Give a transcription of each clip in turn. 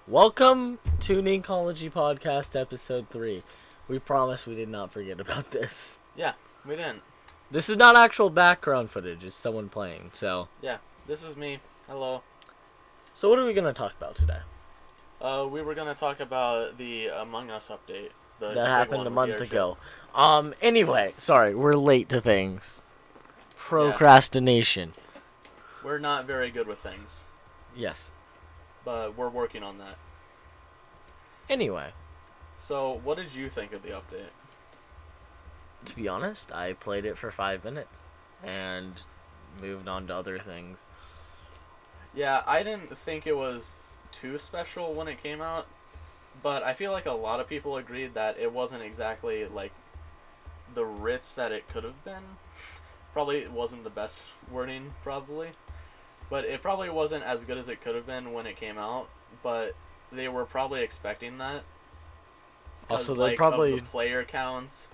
Welcome to Ninkolegy Podcast Episode 3. We promise we did not forget about this. Yeah, we didn't. This is not actual background footage, it's someone playing, so... Yeah, this is me. Hello. So what are we going to talk about today? We were going to talk about the Among Us update. That happened a month ago. Anyway, sorry, we're late to things. Procrastination. We're not very good with things, Yes. but we're working on that. Anyway, So, what did you think of the update? to be honest, I played it for 5 minutes and moved on to other things. Yeah, I didn't think it was too special when it came out, but I feel like a lot of people agreed that it wasn't exactly like the Ritz that it could have been. Probably it wasn't the best wording, probably. But it probably wasn't as good as it could have been when it came out, but they were probably expecting that. Also, Like, they probably... of the player counts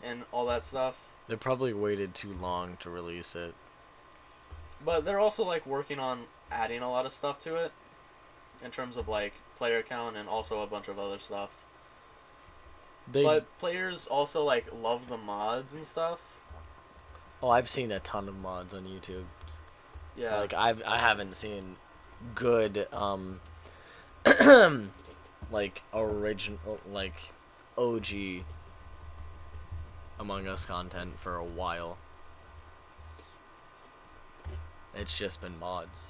and all that stuff. They probably waited too long to release it. But they're also like working on adding a lot of stuff to it in terms of like player count and also a bunch of other stuff. But players also like love the mods and stuff. Oh, I've seen a ton of mods on YouTube. Yeah. Like I haven't seen good like original like OG Among Us content for a while. It's just been mods.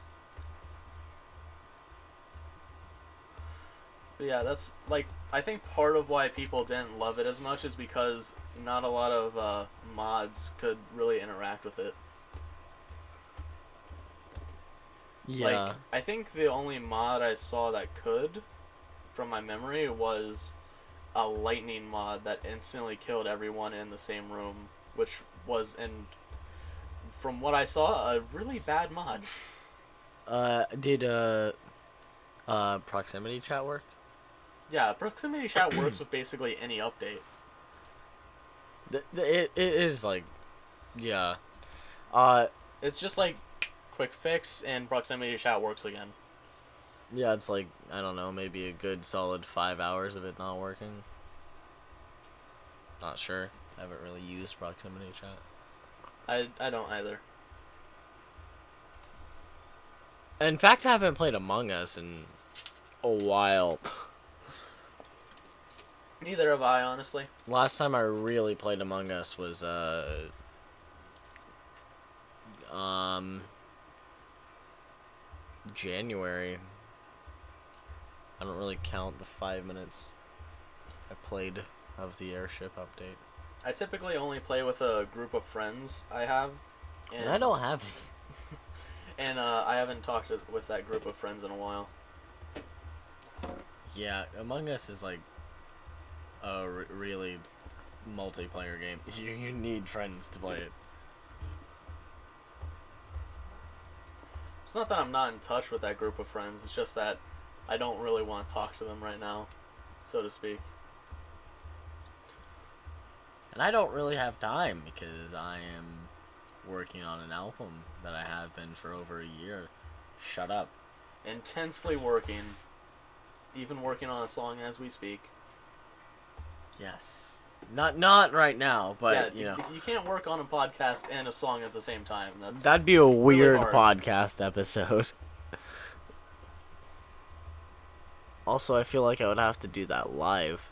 But yeah, that's like I think part of why people didn't love it as much is because not a lot of mods could really interact with it. Yeah. Like, I think the only mod I saw that could, from my memory, was a lightning mod that instantly killed everyone in the same room, which was, from what I saw, a really bad mod. Did proximity chat work? Yeah, proximity chat works with basically any update. It is like, yeah. It's just like quick fix and proximity chat works again. Yeah, it's like, I don't know, maybe a good solid 5 hours of it not working. Not sure. I haven't really used proximity chat. I don't either. In fact, I haven't played Among Us in a while. Neither have I, honestly. Last time I really played Among Us was, January. I don't really count the 5 minutes I played of the airship update. I typically only play with a group of friends I have. And I don't have any. And I haven't talked with that group of friends in a while. Yeah, Among Us is like a really multiplayer game. You need friends to play it. It's not that I'm not in touch with that group of friends, it's just that I don't really want to talk to them right now, so to speak. And I don't really have time because I am working on an album that I have been for over a year. Shut up. Intensely working. Even working on a song as we speak. Yes. Not right now, but yeah, you know. You can't work on a podcast and a song at the same time. That'd be a weird really podcast episode. Also, I feel like I would have to do that live.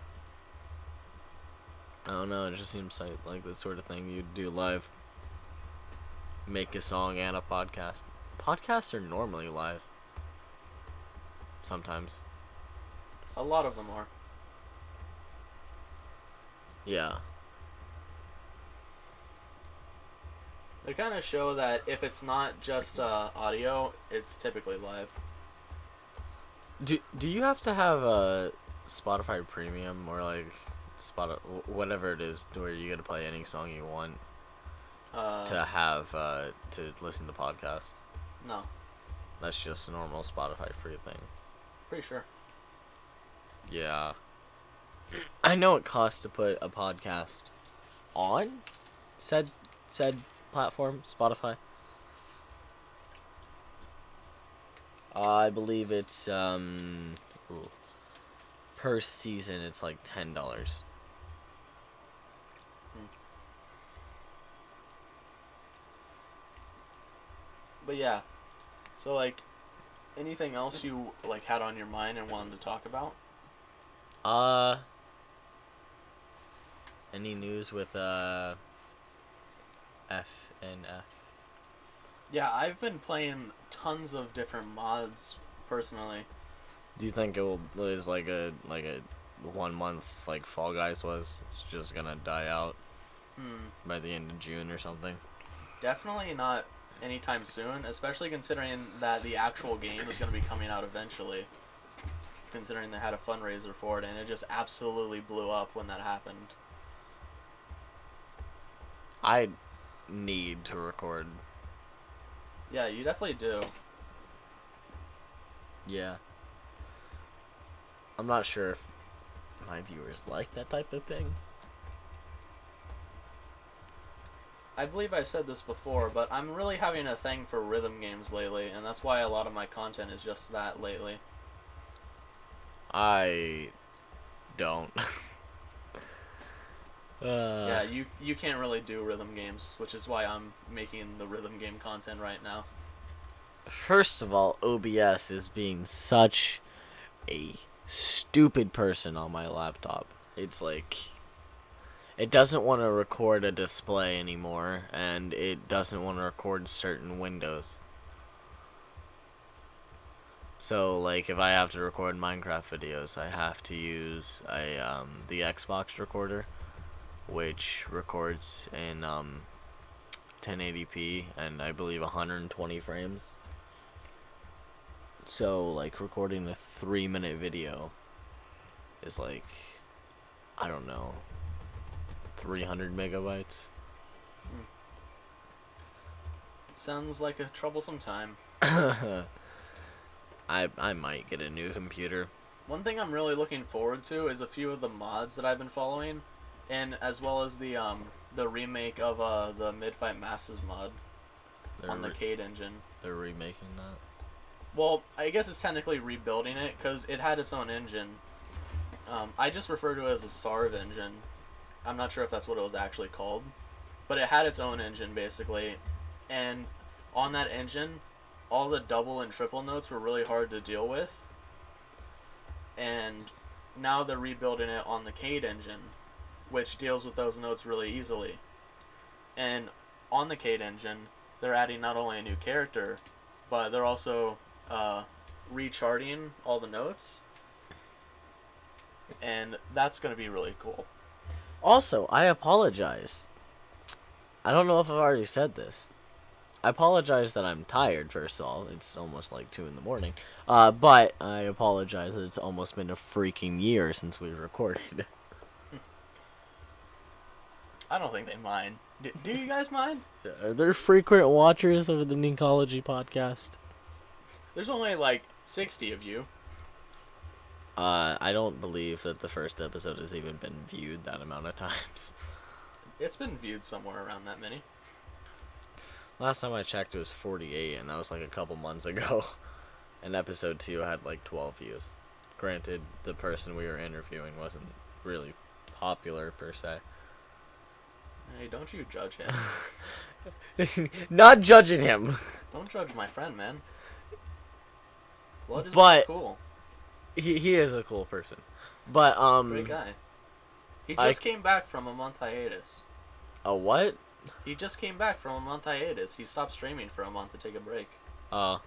I don't know, it just seems like the sort of thing you'd do live. Make a song and a podcast. Podcasts are normally live. Sometimes. A lot of them are. Yeah. They kind of show that if it's not just audio, it's typically live. Do you have to have a Spotify Premium or like whatever it is where you get to play any song you want to have to listen to podcasts? No. That's just a normal Spotify free thing. Pretty sure. Yeah. I know it costs to put a podcast on said platform, Spotify. I believe it's per season it's like $10. But yeah, so like, anything else you like had on your mind and wanted to talk about? Any news with F and F? Yeah, I've been playing tons of different mods personally. Do you think is like a 1 month like Fall Guys was? It's just gonna die out by the end of June or something? Definitely not anytime soon, especially considering that the actual game is going to be coming out eventually. Considering they had a fundraiser for it, and it just absolutely blew up when that happened. I need to record. Yeah, you definitely do. Yeah. I'm not sure if my viewers like that type of thing. I believe I said this before, but I'm really having a thing for rhythm games lately, and that's why a lot of my content is just that lately. I don't. Yeah, you can't really do rhythm games, which is why I'm making the rhythm game content right now. First of all, OBS is being such a stupid person on my laptop. It's like it doesn't want to record a display anymore, and it doesn't want to record certain windows. So, like, if I have to record Minecraft videos, I have to use the Xbox recorder, which records in 1080p and I believe 120 frames. So, like, recording a 3-minute video is like, I don't know, 300 megabytes. Sounds like a troublesome time. I might get a new computer. One thing I'm really looking forward to is a few of the mods that I've been following, and as well as the remake of the Midfight Masses mod on the Cade engine. They're remaking that? Well, I guess it's technically rebuilding it because it had its own engine. I just refer to it as a SARV engine. I'm not sure if that's what it was actually called, but it had its own engine basically, and on that engine, all the double and triple notes were really hard to deal with, and now they're rebuilding it on the Cade engine, which deals with those notes really easily. And on the Cade engine, they're adding not only a new character, but they're also recharting all the notes, and that's going to be really cool. Also, I apologize. I don't know if I've already said this. I apologize that I'm tired, first of all. It's almost like 2 in the morning. But I apologize that it's almost been a freaking year since we recorded. I don't think they mind. Do you guys mind? Are there frequent watchers of the Ninkolegy podcast? There's only like 60 of you. I don't believe that the first episode has even been viewed that amount of times. It's been viewed somewhere around that many. Last time I checked, it was 48, and that was like a couple months ago. And episode 2 had like 12 views. Granted, the person we were interviewing wasn't really popular per se. Hey, don't you judge him. Not judging him. Don't judge my friend, man. Blood is cool. He is a cool person. But great guy. He just came back from a month hiatus. A what? He just came back from a month hiatus. He stopped streaming for a month to take a break. Oh.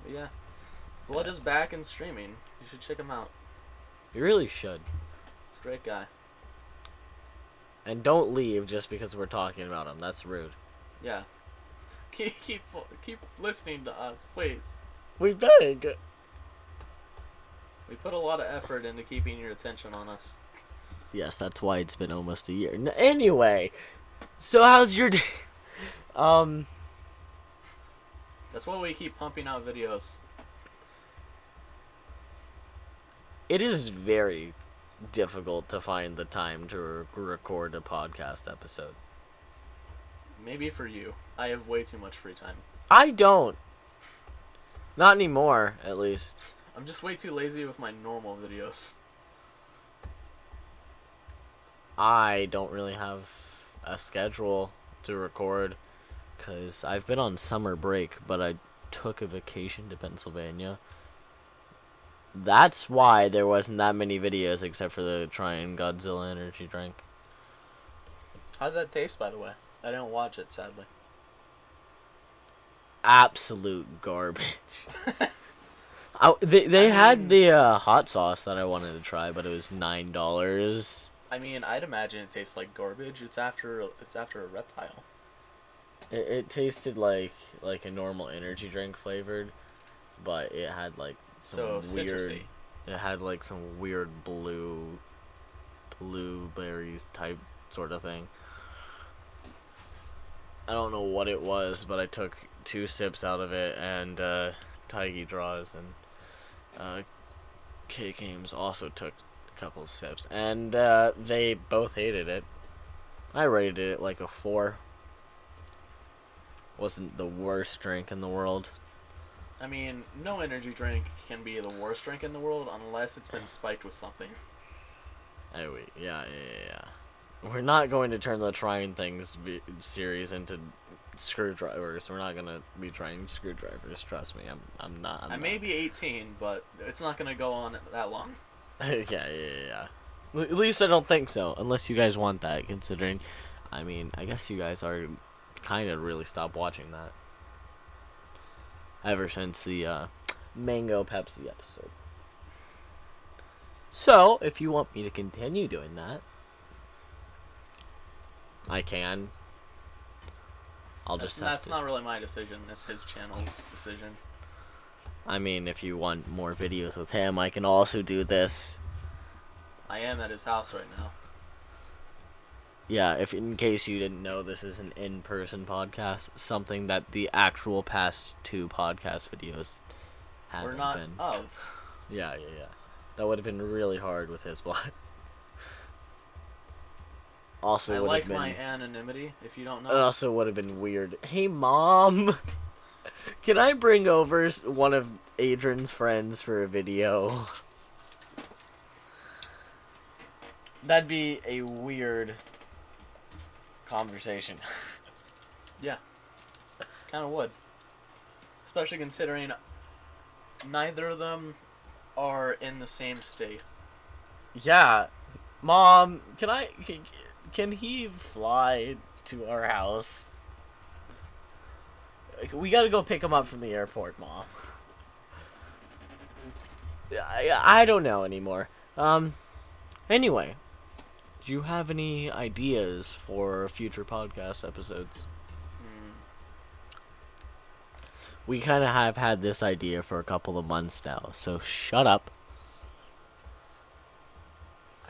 But yeah. Blood is back and streaming. You should check him out. You really should. He's a great guy. And don't leave just because we're talking about him. That's rude. Yeah. Keep listening to us, please. We beg. We put a lot of effort into keeping your attention on us. Yes, that's why it's been almost a year. Anyway, so how's your day? That's why we keep pumping out videos. It is very difficult to find the time to record a podcast episode. Maybe for you. I have way too much free time. I don't. Not anymore, at least. I'm just way too lazy with my normal videos. I don't really have a schedule to record because I've been on summer break, but I took a vacation to Pennsylvania. That's why there wasn't that many videos except for the Trying Godzilla energy drink. How'd that taste, by the way? I didn't watch it, sadly. Absolute garbage. They I had mean- the hot sauce that I wanted to try, but it was $9. I mean, I'd imagine it tastes like garbage. It's after a reptile. It tasted like a normal energy drink flavored, but it had like So some weird. citrusy. It had like some weird blueberries type sort of thing. I don't know what it was, but I took 2 sips out of it, and Tiggy Draws and K Games also took a couple of sips, and they both hated it. I rated it like a 4. Wasn't the worst drink in the world. I mean, no energy drink can be the worst drink in the world unless it's been spiked with something. Hey, yeah. We're not going to turn the Trying Things series into screwdrivers. We're not going to be trying screwdrivers. Trust me, I'm not. I may be 18, but it's not going to go on that long. yeah. At least I don't think so. Unless you guys want that, considering, I mean, I guess you guys are kind of really stopped watching that. Ever since the Mango Pepsi episode. So, if you want me to continue doing that, I can. That's not really my decision. That's his channel's decision. I mean, if you want more videos with him, I can also do this. I am at his house right now. Yeah, if in case you didn't know, this is an in-person podcast. Something that the actual past 2 podcast videos haven't We're not been. of. Yeah. That would have been really hard with his block. Also, I would like have been. my anonymity, if you don't It know. also would have been weird. Hey, Mom, can I bring over one of Adrian's friends for a video? That'd be a weird conversation. Yeah. Kind of would. Especially considering neither of them are in the same state. Yeah, Mom, can he fly to our house? We gotta go pick him up from the airport, Mom. I don't know anymore. Anyway, do you have any ideas for future podcast episodes? We kind of have had this idea for a couple of months now, so shut up.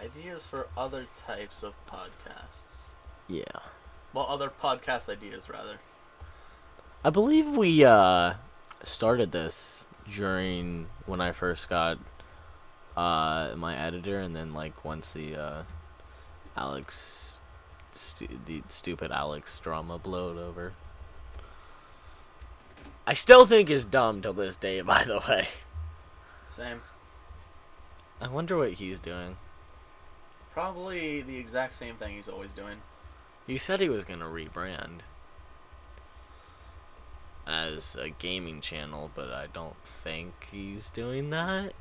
Ideas for other types of podcasts. Yeah. Well, other podcast ideas, rather. I believe we started this during when I first got my editor, and then like once the the stupid Alex drama blowed over. I still think is dumb till this day, by the way. Same. I wonder what he's doing. Probably the exact same thing he's always doing. He said he was gonna rebrand as a gaming channel, but I don't think he's doing that,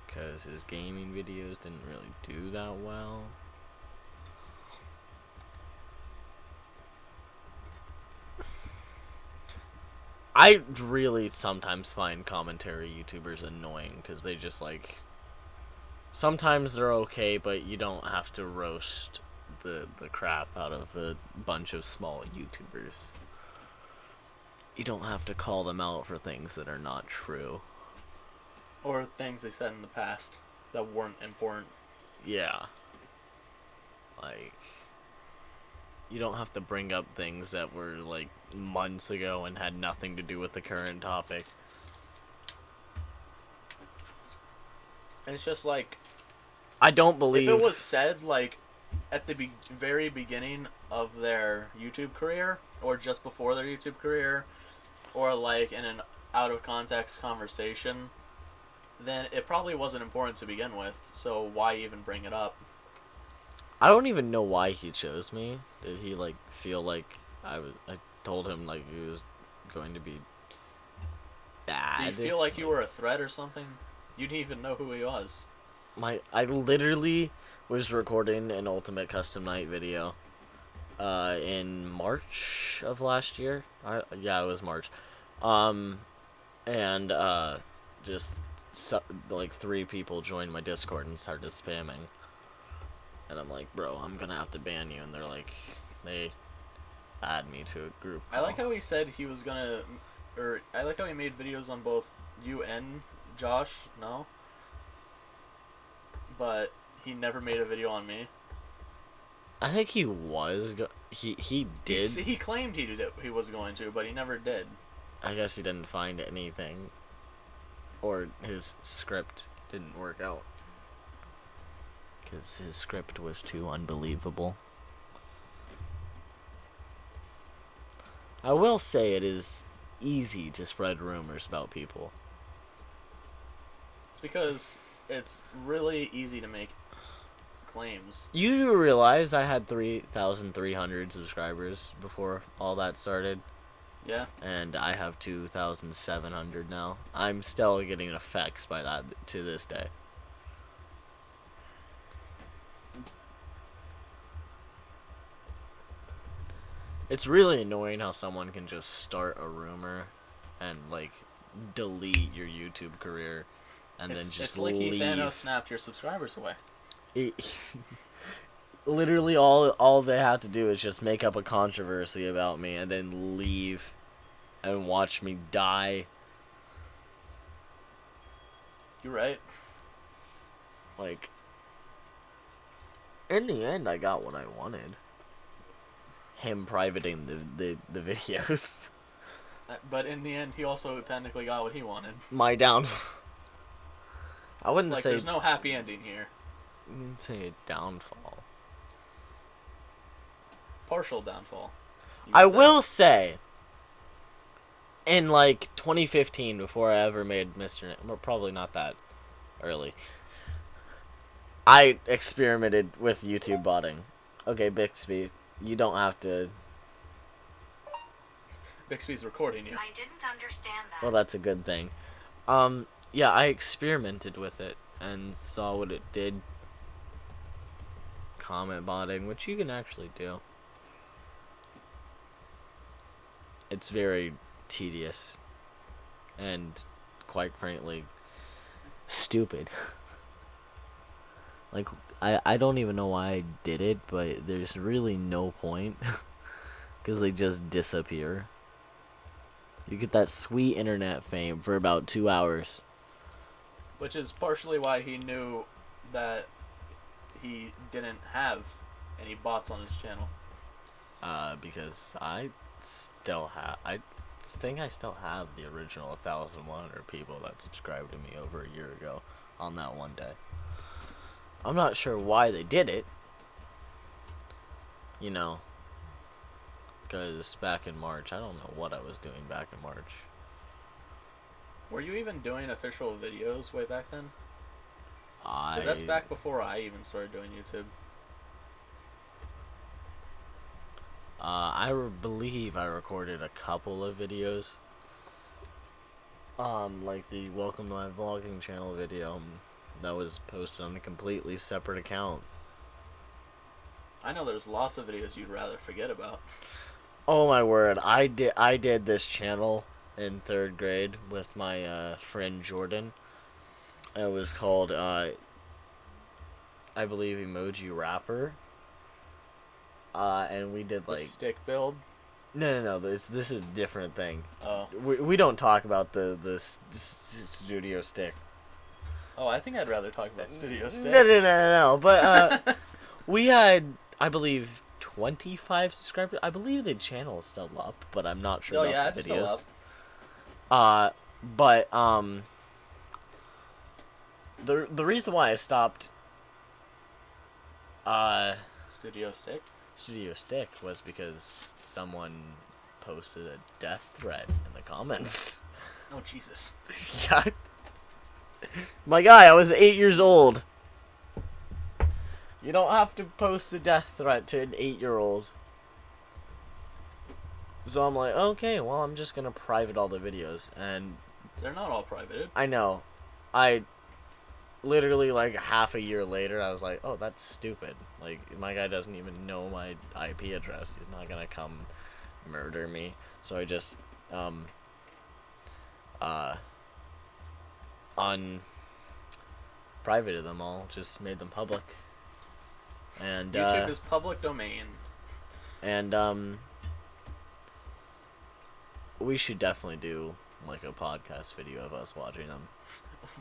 because his gaming videos didn't really do that well. I really sometimes find commentary YouTubers annoying, because they just like, sometimes they're okay, but you don't have to roast the crap out of a bunch of small YouTubers. You don't have to call them out for things that are not true. Or things they said in the past that weren't important. Yeah. Like, you don't have to bring up things that were like months ago and had nothing to do with the current topic. It's just like, I don't believe if it was said like at the very beginning of their YouTube career, or just before their YouTube career, or like in an out of context conversation, then it probably wasn't important to begin with. So why even bring it up? I don't even know why he chose me. Did he like feel like I told him like he was going to be Do you bad? feel like you were a threat or something? You didn't even know who he was. I literally was recording an Ultimate Custom Night video in March of last year. Yeah, it was March. Um and just like 3 people joined my Discord and started spamming. And I'm like, "Bro, I'm going to have to ban you." And they're like, they add me to a group I call. like how he said he was gonna, or I like how he made videos on both you and Josh. No, but he never made a video on me. I think he was he did. He claimed he did it, he was going to, but he never did. I guess he didn't find anything, or his script didn't work out because his script was too unbelievable. I will say it is easy to spread rumors about people. It's because it's really easy to make claims. You do realize I had 3,300 subscribers before all that started? Yeah. And I have 2,700 now. I'm still getting effects by that to this day. It's really annoying how someone can just start a rumor and like delete your YouTube career and then just it's like leave. Thanos snapped your subscribers away. Literally all they have to do is just make up a controversy about me and then leave and watch me die. You're right. Like, in the end, I got what I wanted. Him privating the videos. But in the end, he also technically got what he wanted. My downfall. I wouldn't say there's no happy ending here. I wouldn't say a downfall. Partial downfall. I will say, in like 2015, before I ever made Mr. Nink, well, probably not that early, I experimented with YouTube botting. Okay, Bixby, you don't have to. Bixby's recording you. I didn't understand that. Well, that's a good thing. Yeah, I experimented with it and saw what it did. Comment botting, which you can actually do. It's very tedious and, quite frankly, stupid. Like, I don't even know why I did it, but there's really no point because they just disappear. You get that sweet internet fame for about 2 hours. Which is partially why he knew that he didn't have any bots on his channel. Because I think I still have the original 1,100 people that subscribed to me over a year ago on that one day. I'm not sure why they did it. You know, because back in March, I don't know what I was doing back in March. Were you even doing official videos way back then? I Because that's back before I even started doing YouTube. believe I recorded a couple of videos. Like the Welcome to My Vlogging Channel video that was posted on a completely separate account. I know there's lots of videos you'd rather forget about. Oh my word, I did this channel in 3rd grade with my friend Jordan. It was called I believe Emoji Rapper. And we did The like stick build. no, this is a different thing. Oh. We don't talk about the studio stick. Oh, I think I'd rather talk about Studio Stick. No. But we had, I believe, 25 subscribers. I believe the channel is still up, but I'm not sure about the it's videos. still up. But the reason why I stopped Studio Stick. Studio Stick was because someone posted a death threat in the comments. Oh, Jesus. Yeah. My guy, I was 8 years old. You don't have to post a death threat to an 8-year-old. So I'm like, okay, well, I'm just gonna private all the videos, and They're not all privated. I know. I literally, like, half a year later, I was like, oh, that's stupid. Like, my guy doesn't even know my IP address. He's not gonna come murder me. So I just, unprivated them all, just made them public. And, YouTube is public domain. And, we should definitely do, like, a podcast video of us watching them.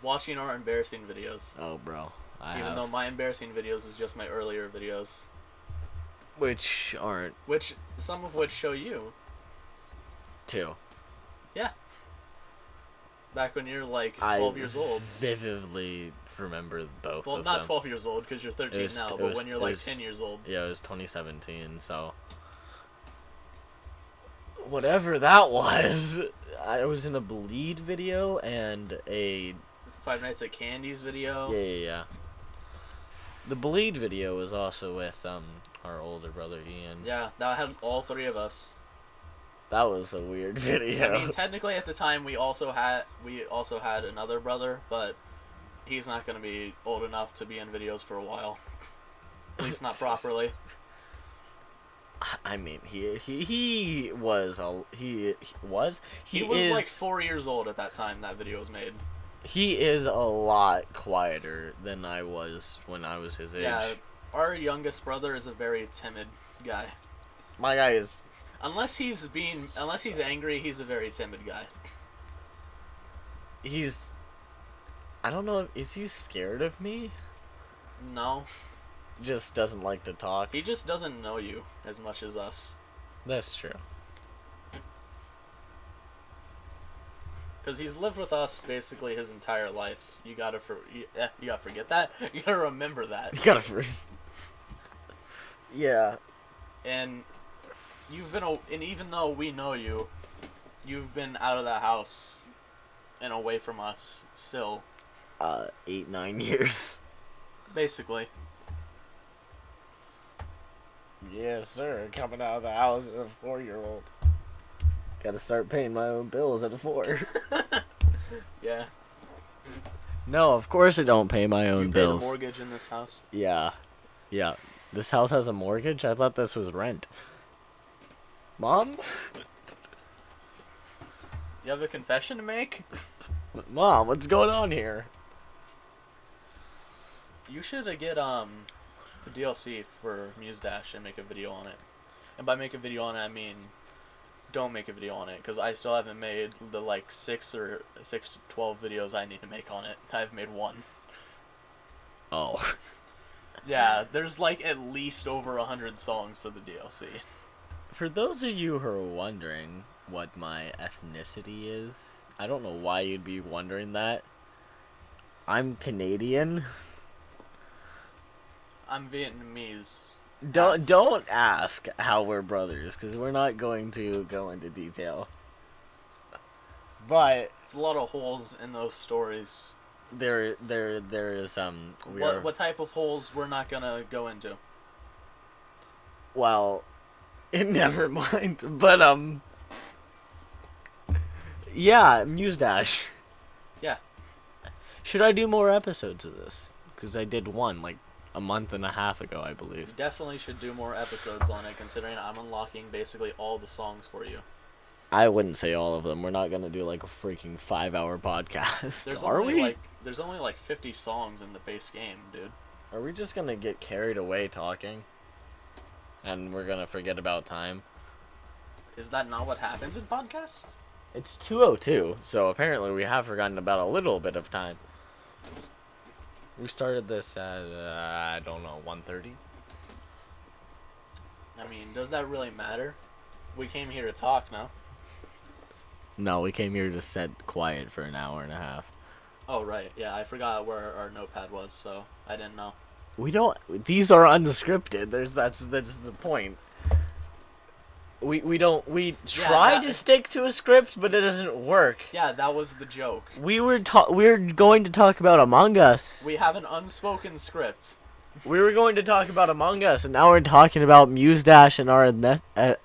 Watching our embarrassing videos. Oh, bro. Even though my embarrassing videos is just my earlier videos. Which aren't. Some of which show you. Two. Yeah. Back when you're like 12 years old. Vividly remember both well, of not them. 12 years old because you're 13 now, but when you're like 10 years old. Yeah, it was 2017, so. Whatever that was. I was in a Bleed video and a Five Nights at Candy's video. Yeah. The Bleed video was also with our older brother Ian. Yeah, that had all three of us. That was a weird video. I mean, technically at the time we also had another brother, but he's not going to be old enough to be in videos for a while. At least not properly. I mean, he was like 4 years old at that time that video was made. He is a lot quieter than I was when I was his age. Yeah, our youngest brother is a very timid guy. My guy is. Unless he's angry, he's a very timid guy. I don't know. Is he scared of me? No. Just doesn't like to talk. He just doesn't know you as much as us. That's true. Because he's lived with us basically his entire life. You gotta forget that. You gotta remember that. You gotta Yeah. And and even though we know you, you've been out of the house and away from us still. 8-9 years. Basically. Yes, sir. Coming out of the house as a 4-year-old. Gotta start paying my own bills at a 4. Yeah. No, of course I don't pay my own bills. You pay the mortgage in this house? Yeah. Yeah. This house has a mortgage? I thought this was rent. Mom? You have a confession to make? Mom, what's going on here? You should get the DLC for Muse Dash and make a video on it. And by make a video on it, I mean don't make a video on it, because I still haven't made the like 6 to 12 videos I need to make on it. I've made one. Oh. Yeah, there's like at least over 100 songs for the DLC. For those of you who are wondering what my ethnicity is, I don't know why you'd be wondering that. I'm Canadian. I'm Vietnamese. Don't ask how we're brothers, because we're not going to go into detail. But it's a lot of holes in those stories. There is What type of holes we're not gonna go into? Well, never mind. But yeah, Muse Dash. Yeah. Should I do more episodes of this? Because I did one like a month and a half ago, I believe. You definitely should do more episodes on it, considering I'm unlocking basically all the songs for you. I wouldn't say all of them. We're not gonna do like a freaking 5-hour podcast. There's only like 50 songs in the base game, dude. Are we just gonna get carried away talking? And we're gonna forget about time? Is that not what happens in podcasts? It's 2:02, so apparently we have forgotten about a little bit of time. We started this at, I don't know, 1:30? I mean, does that really matter? We came here to talk now. No, we came here to sit quiet for an hour and a half. Oh, right. Yeah, I forgot where our notepad was, so I didn't know. We don't... These are unscripted. That's the point. We don't we Yeah, try to stick to a script, but it doesn't work. Yeah, that was the joke. We were going to talk about Among Us. We have an unspoken script. We were going to talk about Among Us, and now we're talking about Muse Dash and our We're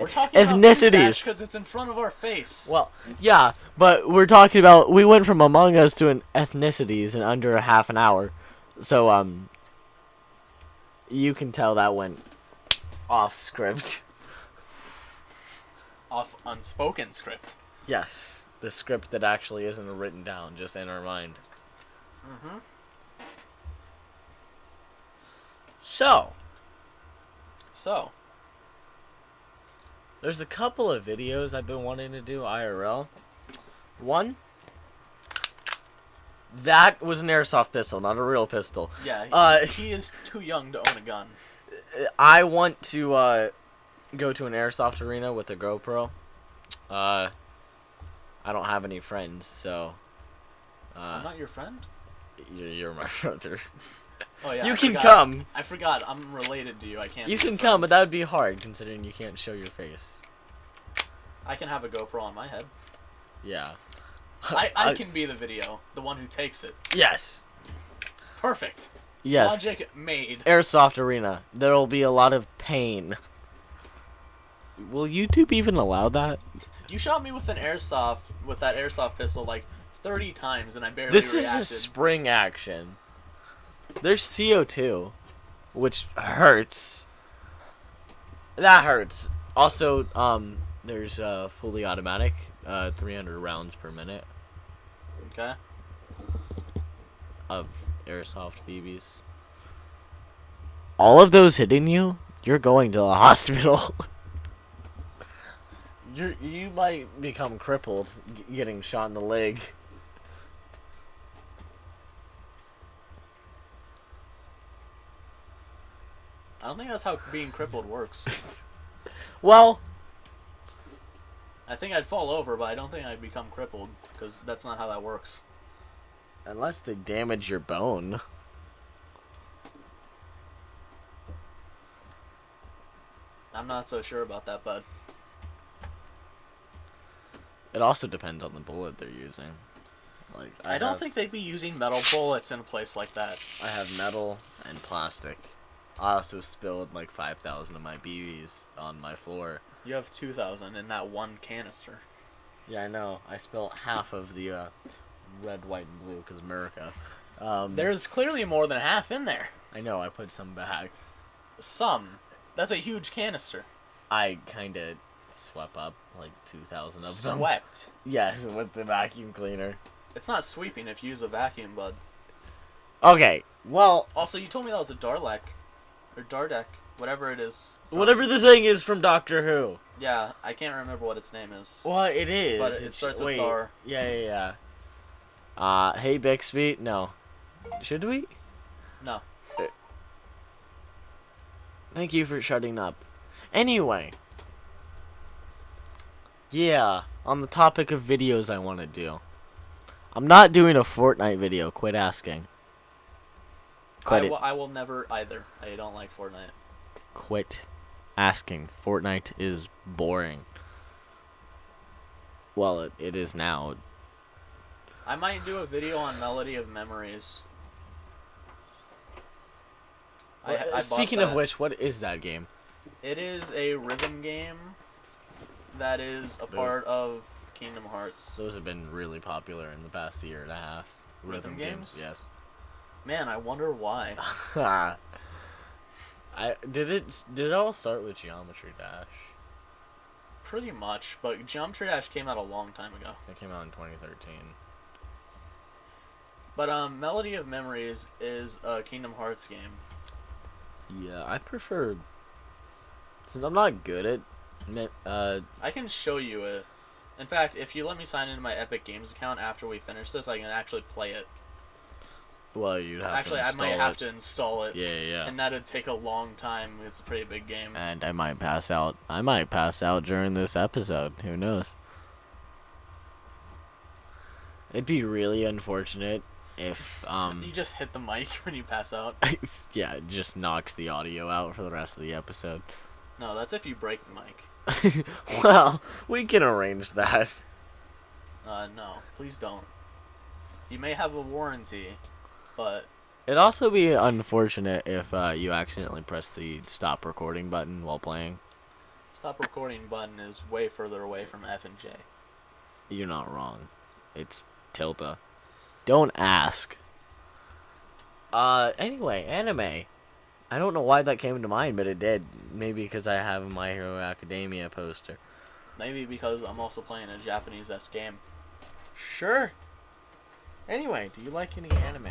talking ethnicities. because it's in front of our face. Well, yeah, but we're talking about we went from Among Us to an ethnicities in under a half an hour, so you can tell that went off script. Off unspoken script. Yes, the script that actually isn't written down, just in our mind. Mm-hmm. So, There's there's a couple of videos I've been wanting to do IRL. One, that was an airsoft pistol, not a real pistol. Yeah, he is too young to own a gun. I want to go to an airsoft arena with a GoPro. I don't have any friends, so I'm not your friend? you're my brother. Oh yeah. You I can forgot. come. I forgot. I'm related to you. I can't. You be can your come, but friend. that would be hard considering you can't show your face. I can have a GoPro on my head. Yeah. I can be the video, the one who takes it. Yes. Perfect. Yes. Logic made. Airsoft arena. There'll be a lot of pain. Will YouTube even allow that? You shot me with that airsoft pistol like 30 times, and I barely This reacted. is just spring action. There's CO2, which hurts. That hurts. Also, there's fully automatic, 300 rounds per minute Okay. of airsoft BBs. All of those hitting you, you're going to the hospital. You might become crippled getting shot in the leg. I don't think that's how being crippled works. Well, I think I'd fall over, but I don't think I'd become crippled, because that's not how that works. unless they damage your bone. I'm not so sure about that, bud. It also depends on the bullet they're using. Like I don't think they'd be using metal bullets in a place like that. I have metal and plastic. I also spilled like 5,000 of my BBs on my floor. You have 2,000 in that one canister. Yeah, I know. I spilled half of the red, white, and blue because America. There's clearly more than half in there. I know. I put some back. Some. That's a huge canister. I kind of swept up like 2,000 of them. Swept. Yes, with the vacuum cleaner. It's not sweeping if you use a vacuum, bud. Okay. Well, Also, you told me that was a Darlek. Or Dardek. Whatever it is. whatever the thing is from Doctor Who. Yeah, I can't remember what its name is. Well, it is. But it starts with wait. Dar. Yeah. Hey Bixby. No. Should we? No. Thank you for shutting up. Anyway. Yeah, on the topic of videos I want to do. I'm not doing a Fortnite video. Quit asking. I will never either. I don't like Fortnite. Quit asking. Fortnite is boring. Well, it is now. I might do a video on Melody of Memories. I bought Speaking of that. which, what is that game? It is a rhythm game that is a part of Kingdom Hearts. Those have been really popular in the past year and a half. Rhythm games? Yes. Man, I wonder why. Did it all start with Geometry Dash? Pretty much, but Geometry Dash came out a long time ago. It came out in 2013. But Melody of Memories is a Kingdom Hearts game. Yeah, I prefer. Since I'm not good at, I can show you it. In fact, if you let me sign into my Epic Games account after we finish this, I can actually play it. well, you'd have Actually, to I install might have it. to install it. Yeah. And that'd take a long time. It's a pretty big game. And I might pass out. I might pass out during this episode. Who knows? It'd be really unfortunate if You just hit the mic when you pass out. yeah, it just knocks the audio out for the rest of the episode. No, that's if you break the mic. Well, we can arrange that. No, please don't. You may have a warranty, but It'd also be unfortunate if you accidentally press the stop recording button while playing. stop recording button is way further away from F and J. You're not wrong. It's tilde. Don't ask. Anyway, anime. I don't know why that came to mind, but it did. Maybe because I have a My Hero Academia poster. Maybe because I'm also playing a Japanese-esque game. Sure. Anyway, do you like any anime?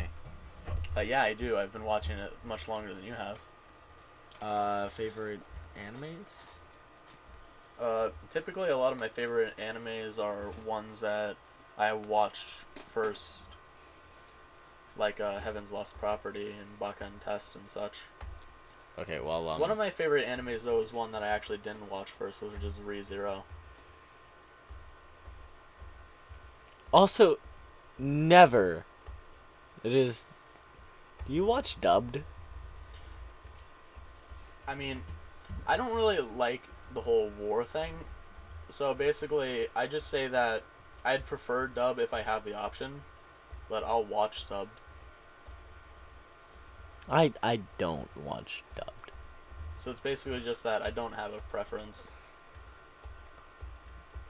Yeah, I do. I've been watching it much longer than you have. Favorite animes? Typically, a lot of my favorite animes are ones that I watched first, like Heaven's Lost Property and Bakan Test and such. Okay, well, One of my favorite animes, though, is one that I actually didn't watch first, which is ReZero. Also, never. It is. Do you watch dubbed? I mean, I don't really like the whole war thing, so basically, I just say that I'd prefer dub if I have the option, but I'll watch subbed. I don't watch dubbed. So it's basically just that I don't have a preference.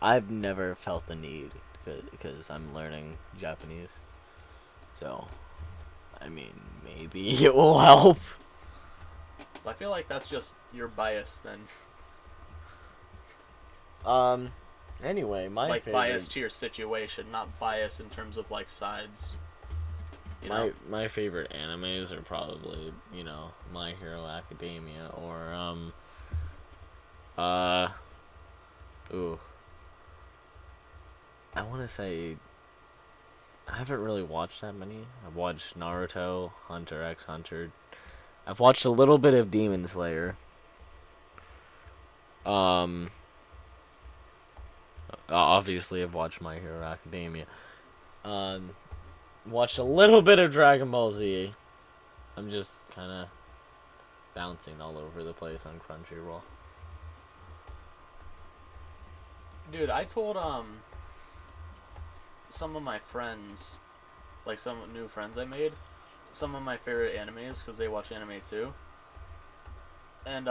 I've never felt the need because I'm learning Japanese. So, I mean, maybe it will help. I feel like that's just your bias then. Anyway, my like favorite, bias to your situation, not bias in terms of like sides. You know? my favorite animes are probably, My Hero Academia or ooh. I want to say I haven't really watched that many. I've watched Naruto, Hunter x Hunter. I've watched a little bit of Demon Slayer. Obviously I've watched My Hero Academia. Watched a little bit of Dragon Ball Z. I'm just kind of bouncing all over the place on Crunchyroll. Dude, I told some of my friends, like some new friends I made, some of my favorite animes because they watch anime too. And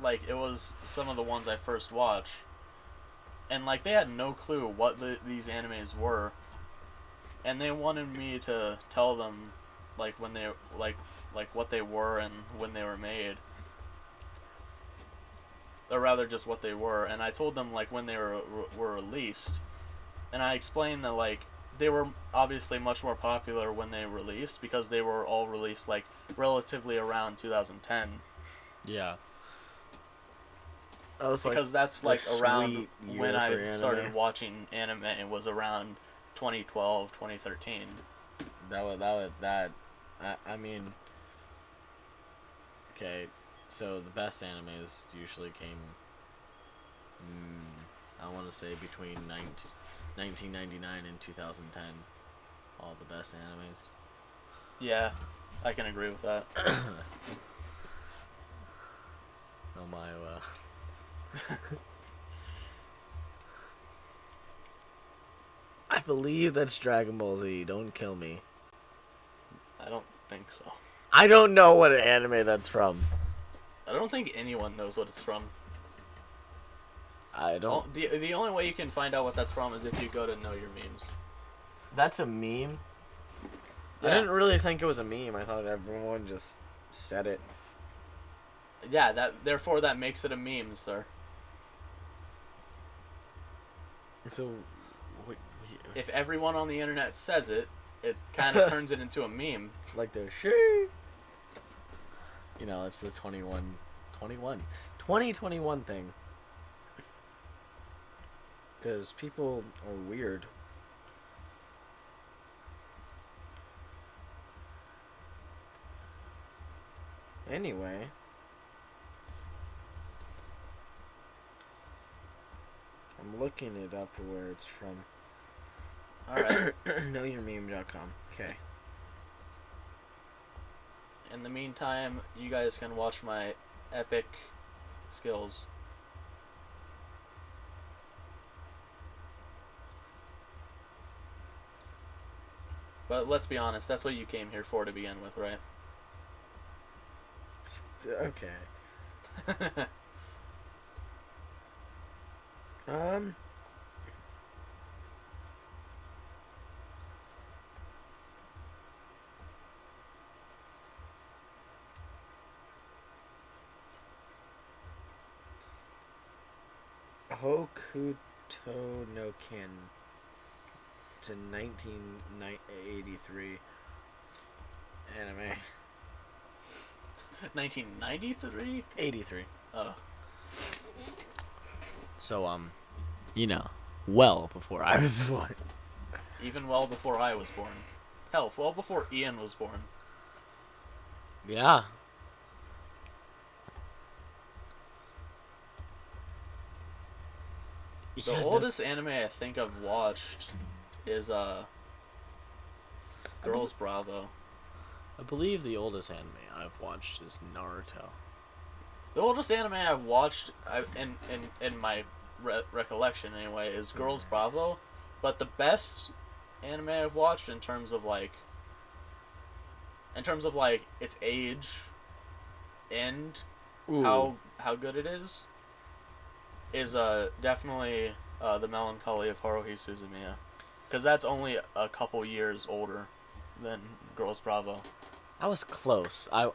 like it was some of the ones I first watched, and like they had no clue what these animes were, and they wanted me to tell them like when they like what they were and when they were made, or rather just what they were. And I told them like when they were released, and I explained that like they were obviously much more popular when they released because they were all released like relatively around 2010. Yeah. I was because that's like around when I started watching anime. It was around 2012, 2013. I mean, okay, so the best animes usually came, I want to say between 1999 and 2010. All the best animes. Yeah, I can agree with that. Oh my, I believe that's Dragon Ball Z. Don't kill me. I don't think so. I don't know what anime that's from. I don't think anyone knows what it's from. I don't. The only way you can find out what that's from is if you go to Know Your Memes. That's a meme? Yeah. I didn't really think it was a meme. I thought everyone just said it. Yeah, therefore that makes it a meme, sir. So, if everyone on the internet says it, it kind of turns it into a meme. Like the she. It's the 2021 thing. Because people are weird. Anyway. I'm looking it up where it's from. Alright. KnowYourMeme.com. Okay. In the meantime, you guys can watch my epic skills. But let's be honest, that's what you came here for to begin with, right? Okay. Um. Hokuto no Ken to 1983 anime. 1993? 83. Oh. So, you know, well before I was born. Even well before I was born. Hell, well before Ian was born. Yeah. The Yeah, no- oldest anime I think I've watched is Girls Bravo. I believe the oldest anime I've watched is Naruto. The oldest anime I've watched, in my recollection anyway, is Girls Bravo. But the best anime I've watched in terms of like its age and Ooh. how good it is definitely The Melancholy of Haruhi Suzumiya, because that's only a couple years older than Girls Bravo. I was close. I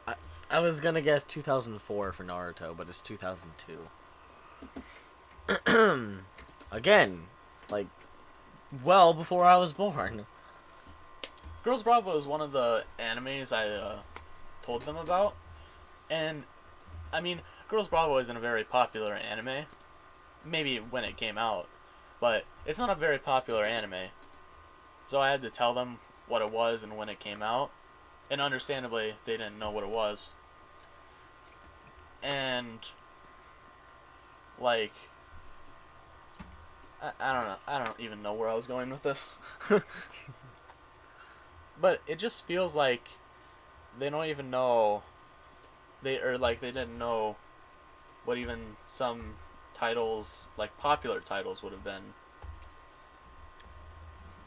was gonna guess 2004 for Naruto, but it's 2002. Again, like, well before I was born. Girls Bravo is one of the animes I told them about, and I mean, Girls Bravo isn't a very popular anime. Maybe when it came out, but it's not a very popular anime. So I had to tell them what it was and when it came out, and understandably, they didn't know what it was. And like, I don't know. I don't even know where I was going with this. But it just feels like they don't even know. They didn't know what even some titles, like popular titles, would have been.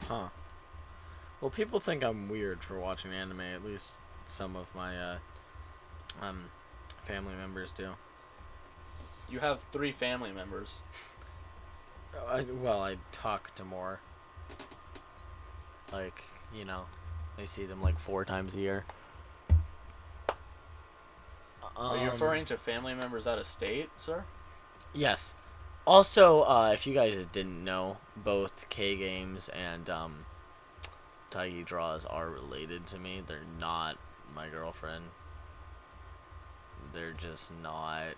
Huh. Well, people think I'm weird for watching anime. At least some of my family members do. You have 3 family members. I talk to more. Like, you know, I see them like 4 times a year. Are you referring to family members out of state, sir? Yes. Also, if you guys didn't know, both K Games and Taigi Draws are related to me. They're not my girlfriend. They're just not.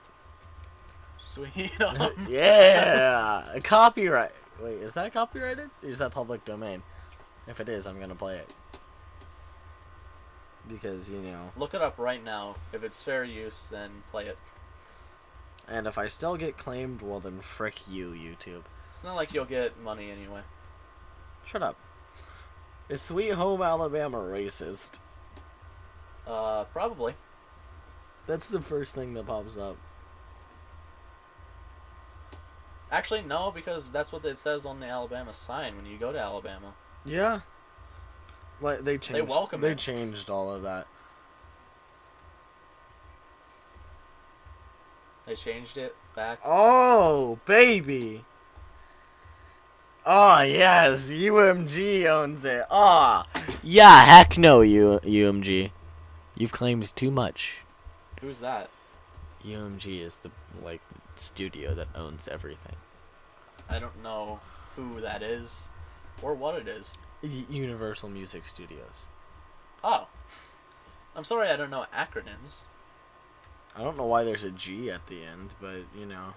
Sweet. Yeah! Copyright. Wait, is that copyrighted? Or is that public domain? If it is, I'm gonna play it. Because, you know. Look it up right now. If it's fair use, then play it. And if I still get claimed, well then frick you, YouTube. It's not like you'll get money anyway. Shut up. Is Sweet Home Alabama racist? Probably. That's the first thing that pops up. Actually, no, because that's what it says on the Alabama sign when you go to Alabama. Yeah. Like they changed. They welcome They it. changed all of that. They changed it back. Oh, baby. Oh, yes. UMG owns it. Ah. Yeah, heck no, UMG. You've claimed too much. Who's that? UMG is the, like, studio that owns everything. I don't know who that is or what it is. Universal Music Studios. Oh. I'm sorry I don't know acronyms. I don't know why there's a G at the end, but, you know.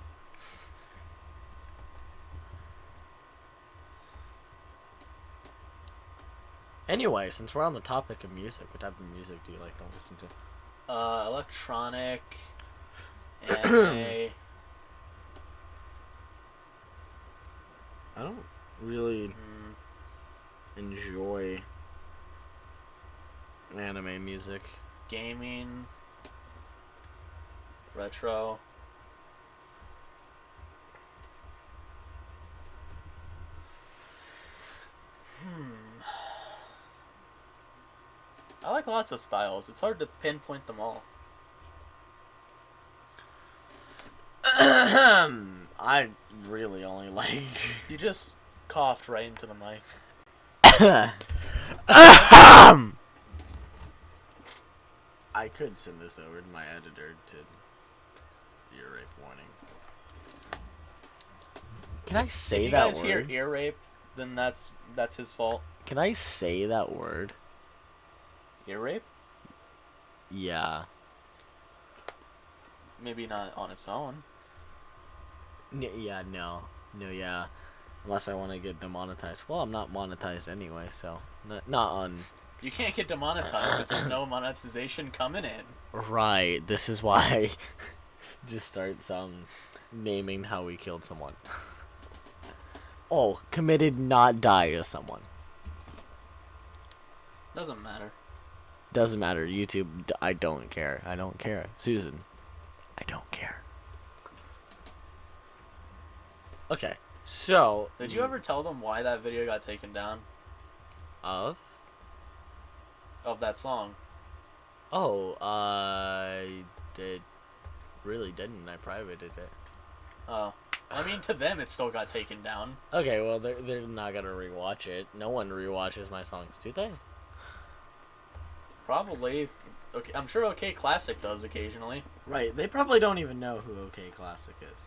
Anyway, since we're on the topic of music, what type of music do you like to listen to? Electronic, anime. I don't really enjoy anime music. Gaming. Retro. I like lots of styles. It's hard to pinpoint them all. I really only like. You just coughed right into the mic. I could send this over to my editor to ear rape warning. Can I say that word? If you guys hear ear rape, then that's his fault. Can I say that word? Ear rape? Yeah. Maybe not on its own. Yeah, no, yeah. Unless I want to get demonetized. Well, I'm not monetized anyway, so not on. You can't get demonetized if there's no monetization coming in. Right. This is why I just start naming how we killed someone. Oh, committed not die to someone. Doesn't matter. Doesn't matter. YouTube, I don't care. I don't care. Susan, I don't care. Okay, so... Did you ever tell them why that video got taken down? Of? Of that song? Oh, I really didn't. I privated it. Oh. I mean, to them, it still got taken down. Okay, well, they're not gonna rewatch it. No one rewatches my songs, do they? Probably. Okay, I'm sure OK Classic does occasionally. Right, they probably don't even know who OK Classic is.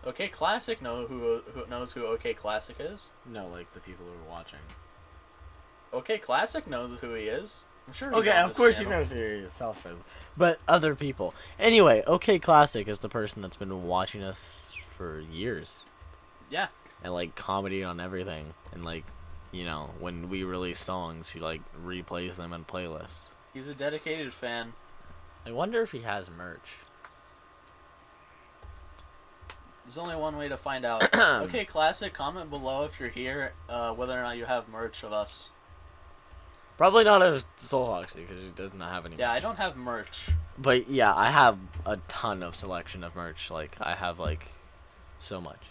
OK Classic knows who OK Classic is? No, like the people who are watching. OK Classic knows who he is. I'm sure he's Okay, on of this course channel. he knows who he himself is. But other people. Anyway, OK Classic is the person that's been watching us for years. Yeah. And like comedy on everything. And like, you know, when we release songs, he like replays them in playlists. He's a dedicated fan. I wonder if he has merch. There's only one way to find out. OK Classic, comment below if you're here, whether or not you have merch of us. Probably not a SoulFoxie because he does not have any Yeah, merch. I don't have merch. But yeah, I have a ton of selection of merch. Like, I have like so much.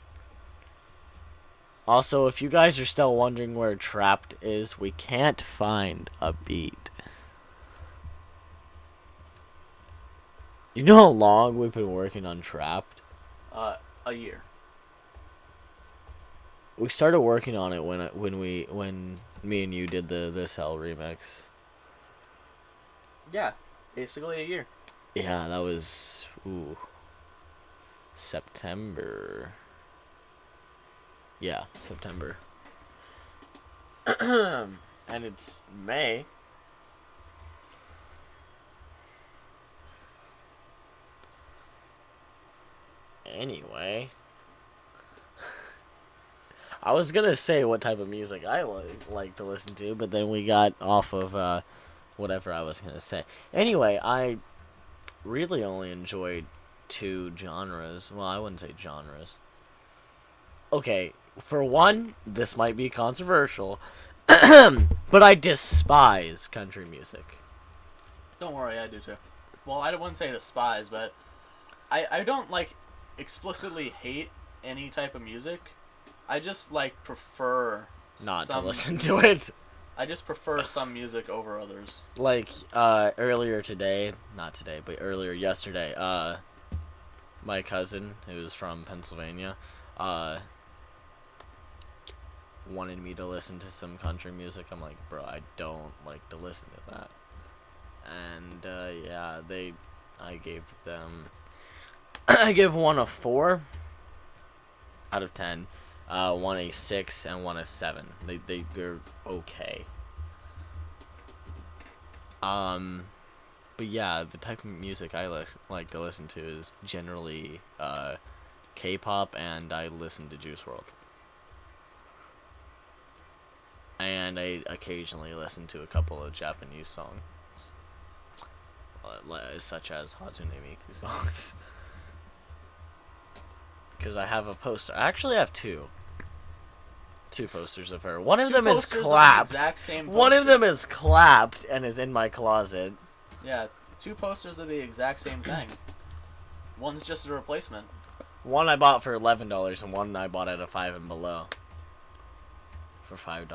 Also, if you guys are still wondering where Trapped is, we can't find a beat. You know how long we've been working on Trapped? A year. We started working on it when me and you did the This Hell remix. Yeah, basically a year. Yeah, that was September. Yeah, September. And it's May. Anyway, I was gonna say what type of music I like to listen to, but then we got off of whatever I was gonna say. Anyway, I really only enjoyed two genres. Well, I wouldn't say genres. Okay, for one, this might be controversial, but I despise country music. Don't worry, I do too. Well, I wouldn't say despise, but I don't like explicitly hate any type of music. I just like prefer Not to listen to it. I just prefer some music over others. Like earlier yesterday, my cousin, who's from Pennsylvania, wanted me to listen to some country music. I'm like, bro, I don't like to listen to that. And yeah, I gave them I give one a 4 out of 10, one a 6, and one a 7. They're okay. But yeah, the type of music I like to listen to is generally K-pop, and I listen to Juice WRLD. And I occasionally listen to a couple of Japanese songs, such as Hatsune Miku songs. Because I have a poster. I actually have two posters of her. One of them is clapped. One of them is clapped and is in my closet. Yeah, 2 posters of the exact same thing. One's just a replacement. One I bought for $11, and one I bought at a Five and Below for $5.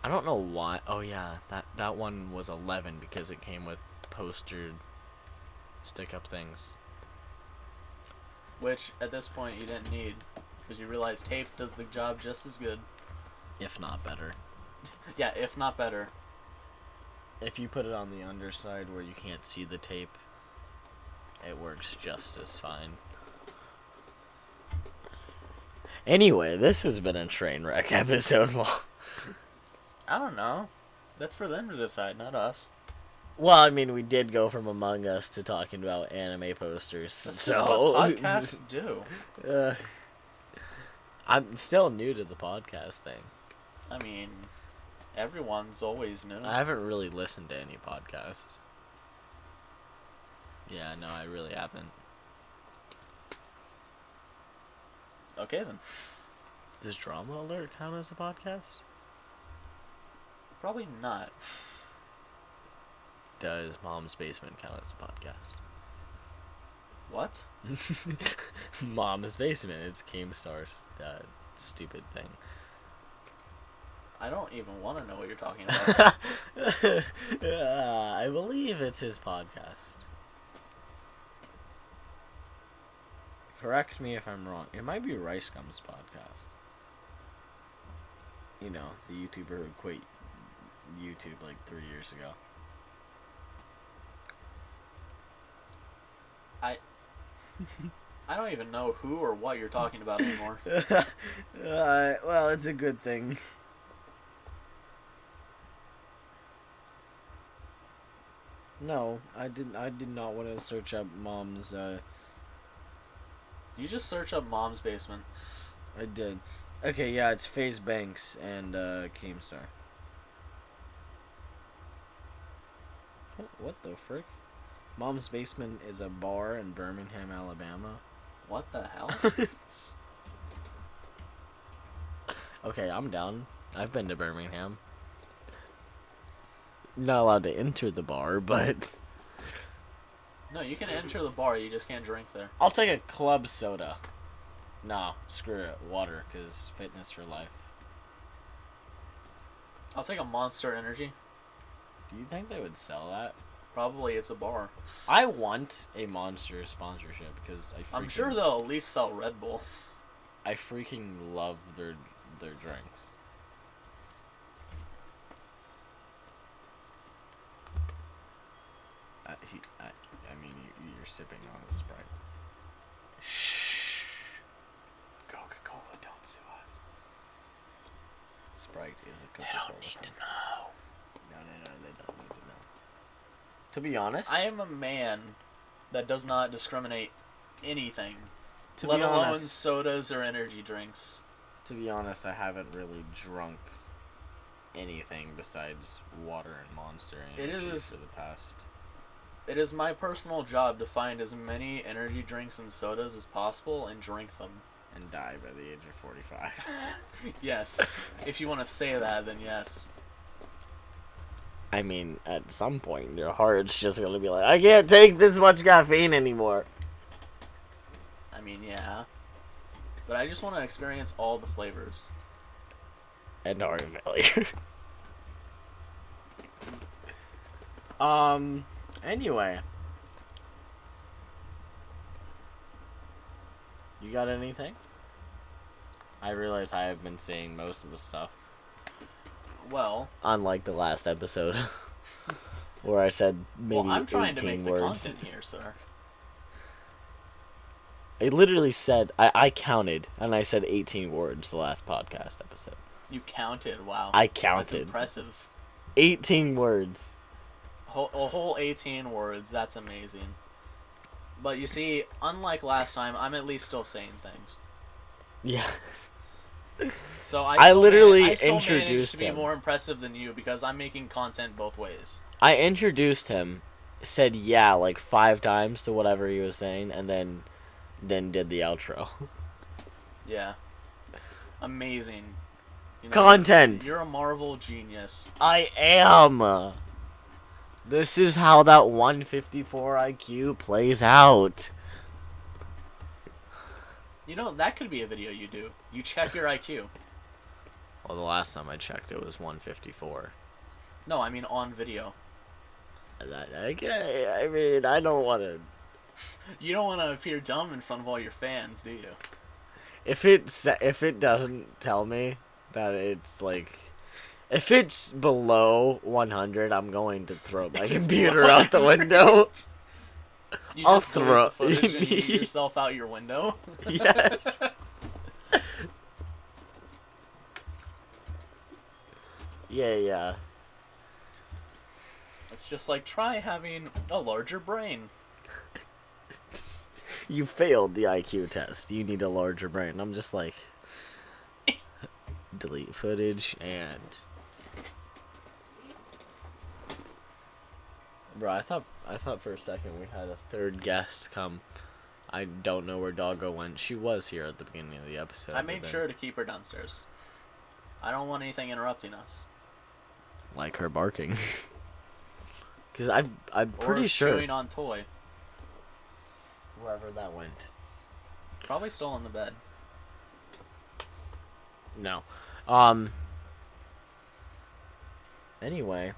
I don't know why. Oh yeah, that one was 11 because it came with postered stick-up things. Which, at this point, you didn't need. Because you realize tape does the job just as good. If not better. Yeah, if not better. If you put it on the underside where you can't see the tape, it works just as fine. Anyway, this has been a train wreck episode. I don't know. That's for them to decide, not us. Well, I mean, we did go from Among Us to talking about anime posters. That's so just what podcasts do. I'm still new to the podcast thing. I mean, everyone's always new. I haven't really listened to any podcasts. Yeah, no, I really haven't. Okay, then. Does Drama Alert count as a podcast? Probably not. Does Mom's Basement count as a podcast? What? Mom's Basement. It's Keemstar's stupid thing. I don't even want to know what you're talking about. I believe it's his podcast. Correct me if I'm wrong. It might be Rice Gum's podcast. You know, the YouTuber who quit YouTube like 3 years ago. I don't even know who or what you're talking about anymore. Well, it's a good thing. No, I did not want to search up Mom's. You just search up Mom's Basement. I did. Okay, yeah, it's FaZe Banks and Keemstar. What the frick? Mom's Basement is a bar in Birmingham, Alabama. What the hell? Okay, I'm down. I've been to Birmingham. Not allowed to enter the bar, but No, you can enter the bar, you just can't drink there. I'll take a club soda. No, screw it. Water, because fitness for life. I'll take a Monster Energy. Do you think they would sell that? Probably it's a bar. I want a Monster sponsorship because I'm sure they'll at least sell Red Bull. I freaking love their drinks. I mean, you're sipping on a Sprite. Shh. Coca-Cola, don't sue us. Sprite is a Coca-Cola. They don't need to know. No, they don't need to know. To be honest, I am a man that does not discriminate anything, to let be alone honest, sodas or energy drinks. to be honest, I haven't really drunk anything besides water and Monster Energy for the past. It is my personal job to find as many energy drinks and sodas as possible and drink them. And die by the age of 45. Yes. If you want to say that, then yes. I mean, at some point, your heart's just gonna be like, I can't take this much caffeine anymore. I mean, yeah. But I just want to experience all the flavors. And heart failure. Anyway. You got anything? I realize I have been saying most of the stuff. Well, Unlike the last episode. Where I said maybe I'm trying to 18 make words. the content here, sir. I literally said, I counted, and I said 18 words the last podcast episode. You counted, wow. I That's counted. impressive. 18 words. A whole 18 words, that's amazing. But you see, unlike last time, I'm at least still saying things. Yeah. So I literally I still managed introduced to be him. more impressive than you because I'm making content both ways. I introduced him, said yeah like 5 times to whatever he was saying, and then did the outro. Yeah. Amazing. You know, Content! You're a Marvel genius. I am! This is how that 154 IQ plays out. You know, that could be a video you do. You check your IQ. Well, the last time I checked, it was 154. No, I mean on video. I mean, I don't want to. You don't want to appear dumb in front of all your fans, do you? If it doesn't tell me that it's like, if it's below 100, I'm going to throw my computer out the window. You I'll just delete throw the footage and yeet yourself out your window. Yes. Yeah. It's just like, try having a larger brain. You failed the IQ test. You need a larger brain. I'm just like, delete footage and. Bro, I thought for a second we had a third guest come. I don't know where Doggo went. She was here at the beginning of the episode. I made sure to keep her downstairs. I don't want anything interrupting us. Like her barking. Because I'm pretty sure. Chewing on toy. Wherever that went. Probably still in the bed. No. Anyway.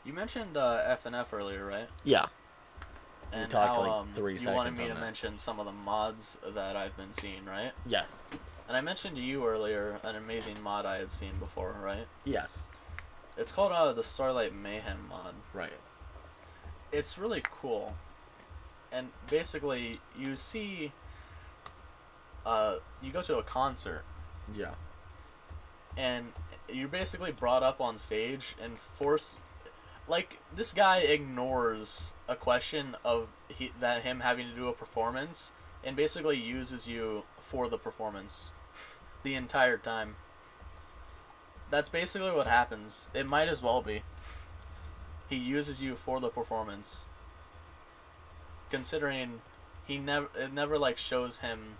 You mentioned F&F earlier, right? Yeah. And we talked how, like 3 seconds. You wanted me on to that. mention some of the mods that I've been seeing, right? Yes. And I mentioned to you earlier an amazing mod I had seen before, right? Yes. It's called the Starlight Mayhem mod. Right. It's really cool. And basically, you see... you go to a concert. Yeah. And you're basically brought up on stage and force... Like, this guy ignores a question of him having to do a performance and basically uses you for the performance the entire time. That's basically what happens. It might as well be. He uses you for the performance. Considering it never like shows him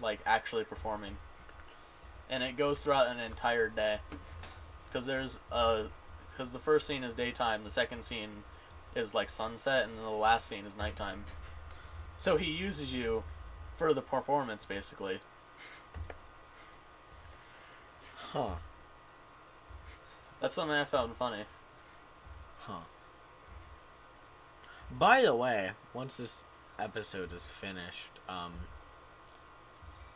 like actually performing. And it goes throughout an entire day. Because the first scene is daytime, the second scene is like sunset, and then the last scene is nighttime. So he uses you for the performance, basically. Huh. That's something I found funny. Huh. By the way, once this episode is finished,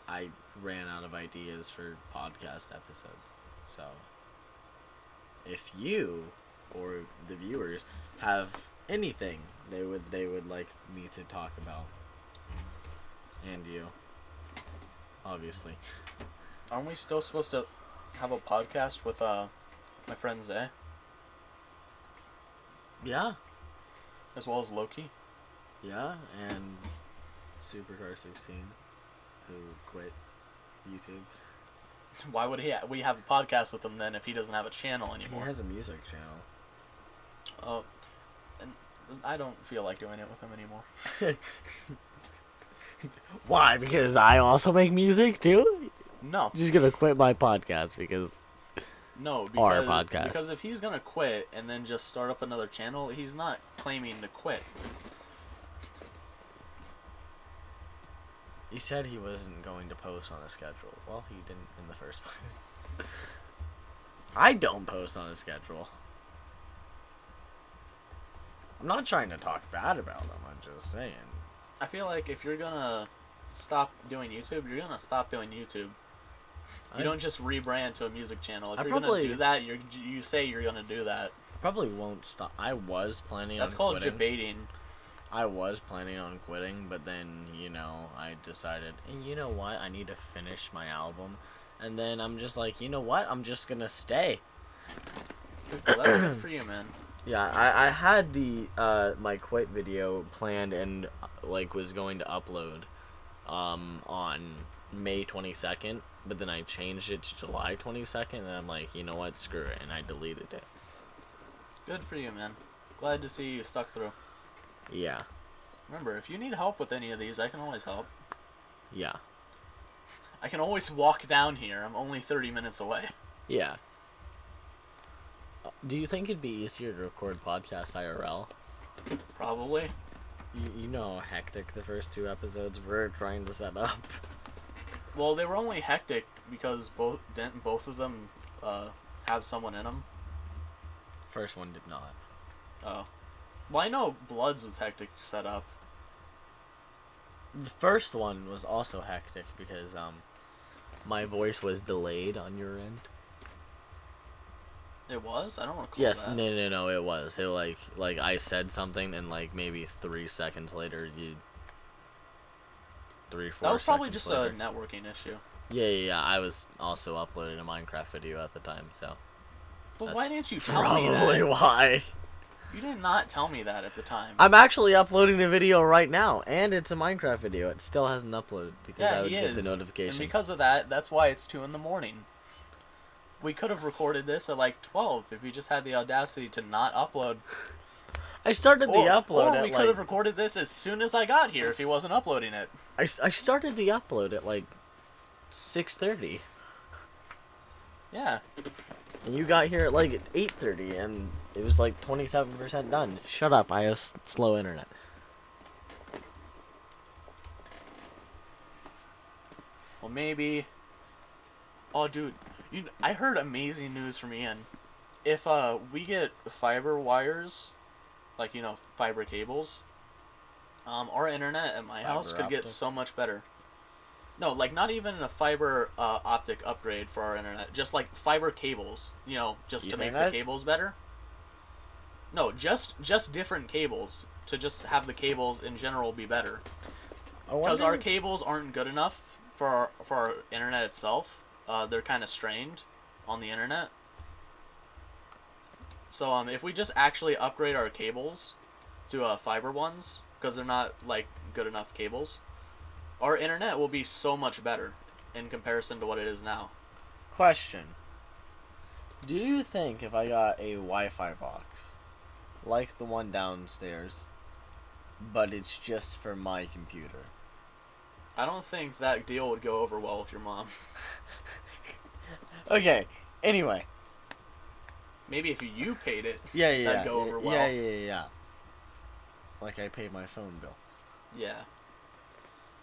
I ran out of ideas for podcast episodes. So, if you or the viewers have anything they would like me to talk about, and you, obviously. Aren't we still supposed to have a podcast with my friend Zay? Yeah. As well as Loki? Yeah, and Supercar 16, who quit YouTube. Why would we have a podcast with him then if he doesn't have a channel anymore? He has a music channel. Oh, and I don't feel like doing it with him anymore. Why? Because I also make music too? No. I'm just gonna quit my podcast because... No, our podcast. Because if he's gonna quit and then just start up another channel, he's not claiming to quit. He said he wasn't going to post on a schedule. Well, he didn't in the first place. I don't post on a schedule. I'm not trying to talk bad about him. I'm just saying. I feel like if you're gonna stop doing YouTube, you're gonna stop doing YouTube. You don't just rebrand to a music channel. If you're gonna do that, you say you're gonna do that. Probably won't stop. I was planning on quitting. That's called debating. I was planning on quitting, but then, I decided, and you know what? I need to finish my album. And then I'm just like, you know what? I'm just gonna stay. Well, that's good for you, man. Yeah, I had the my quit video planned and was going to upload on May 22nd, but then I changed it to July 22nd, and I'm like, you know what? Screw it, and I deleted it. Good for you, man. Glad to see you stuck through. Yeah. Remember, if you need help with any of these, I can always help. Yeah. I can always walk down here. I'm only 30 minutes away. Yeah. Do you think it'd be easier to record podcast IRL? Probably. You know how hectic the first 2 episodes were trying to set up. Well, they were only hectic because didn't both of them have someone in them. First one did not. Oh, well, I know Bloods was hectic to set up. The first one was also hectic because my voice was delayed on your end. It was? I don't recall Yes, that. no, it was. It like I said something and like maybe 3 seconds later you 3-4 That was probably seconds just later. a networking issue. Yeah. I was also uploading a Minecraft video at the time, so. But That's why didn't you tell me probably that? why. You did not tell me that at the time. I'm actually uploading a video right now, and it's a Minecraft video. It still hasn't uploaded because Yeah, I would he get the is. notification. And because of that, that's why it's 2 in the morning. We could have recorded this at like 12 if we just had the audacity to not upload. I started the upload or at we could have recorded this as soon as I got here if he wasn't uploading it. I started the upload at like 6:30. Yeah. And you got here at like 8:30, and it was like 27% done. Shut up, I have slow internet. Well, maybe. Oh, dude, I heard amazing news from Ian. If we get fiber wires, like fiber cables, our internet at my house could get so much better. No, like not even a fiber optic upgrade for our internet, just like fiber cables, just to make the cables better. No, just different cables to just have the cables in general be better. Because our cables aren't good enough for our internet itself. They're kind of strained on the internet. So if we just actually upgrade our cables to fiber ones, because they're not like good enough cables, our internet will be so much better in comparison to what it is now. Question. Do you think if I got a Wi-Fi box, like the one downstairs, but it's just for my computer? I don't think that deal would go over well with your mom. Okay, anyway. Maybe if you paid it, that'd go over well. Yeah. Like I paid my phone bill. Yeah.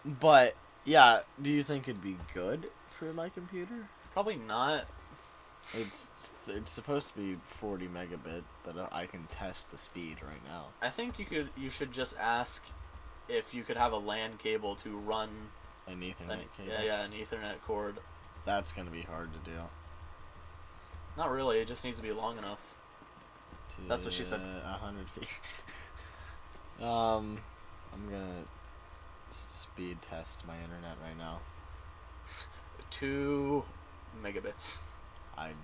But, yeah, do you think it'd be good for my computer? Probably not. It's supposed to be 40 megabit, but I can test the speed right now. I think you should just ask if you could have a LAN cable to run an Ethernet cable. Yeah, an Ethernet cord. That's gonna be hard to do. Not really. It just needs to be long enough. That's what she said. 100 feet. I'm gonna speed test my internet right now. 2 megabits. Probably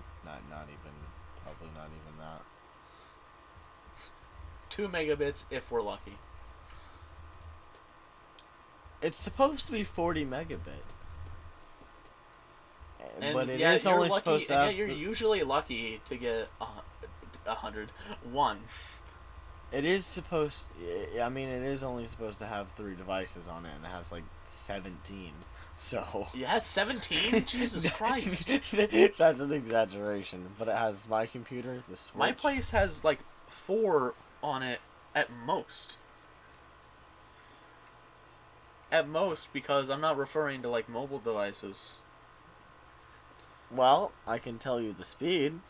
not even that. 2 megabits if we're lucky. It's supposed to be 40 megabit. And but it is only supposed to have... you're usually lucky to get 101. It is supposed... I mean, it is only supposed to have 3 devices on it, and it has, like, 17. So... It has 17? Jesus Christ. That's an exaggeration. But it has my computer, the Switch... My place has, like, 4 on it at most. At most, because I'm not referring to, like, mobile devices. Well, I can tell you the speed.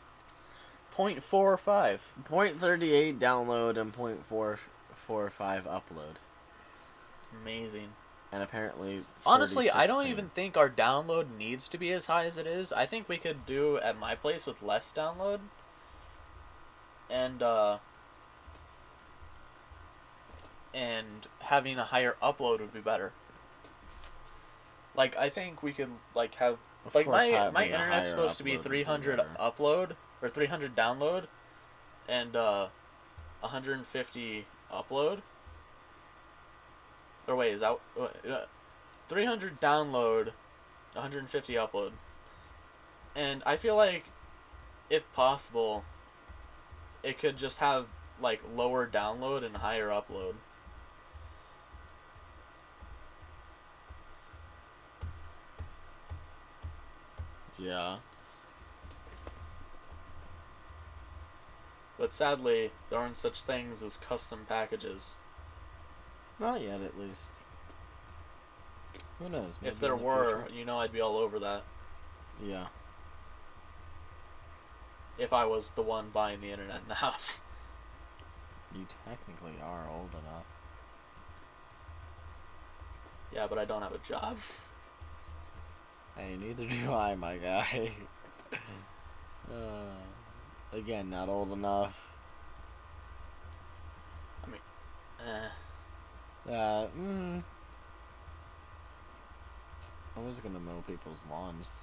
0.45. 0.38 download and 0.445 upload. Amazing. And apparently... Honestly, I don't even think our download needs to be as high as it is. I think we could do at my place with less download. And having a higher upload would be better. Like, I think we could, like, have... Like, my internet's supposed to be 300 upload, or 300 download, and 150 upload. Or wait, is that... 300 download, 150 upload. And I feel like, if possible, it could just have, like, lower download and higher upload. Yeah. But sadly, there aren't such things as custom packages. Not yet, at least. Who knows? Maybe If there in the were, future. I'd be all over that. Yeah. If I was the one buying the internet in the house. You technically are old enough. Yeah, but I don't have a job. Hey, neither do I, my guy. Again, not old enough. I mean, eh. I was gonna mow people's lawns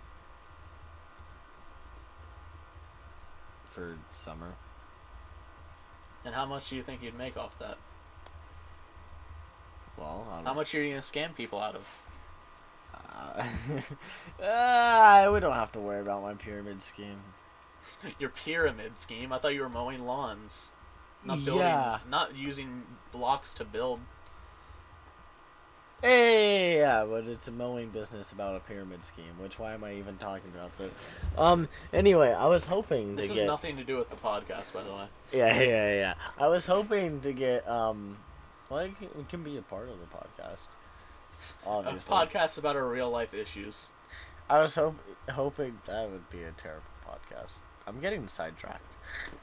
for summer. And how much do you think you'd make off that? Well, How much are you gonna scam people out of? We don't have to worry about my pyramid scheme. Your pyramid scheme? I thought you were mowing lawns. Not building, Yeah. not using blocks to build. Hey, yeah, but it's a mowing business about a pyramid scheme. Why am I even talking about this? Anyway, I was hoping This to has get. nothing to do with the podcast, by the way. Yeah. I was hoping to get. Well, it can be a part of the podcast. Obviously. A podcast about our real life issues. I was hoping that would be a terrible podcast. I'm getting sidetracked.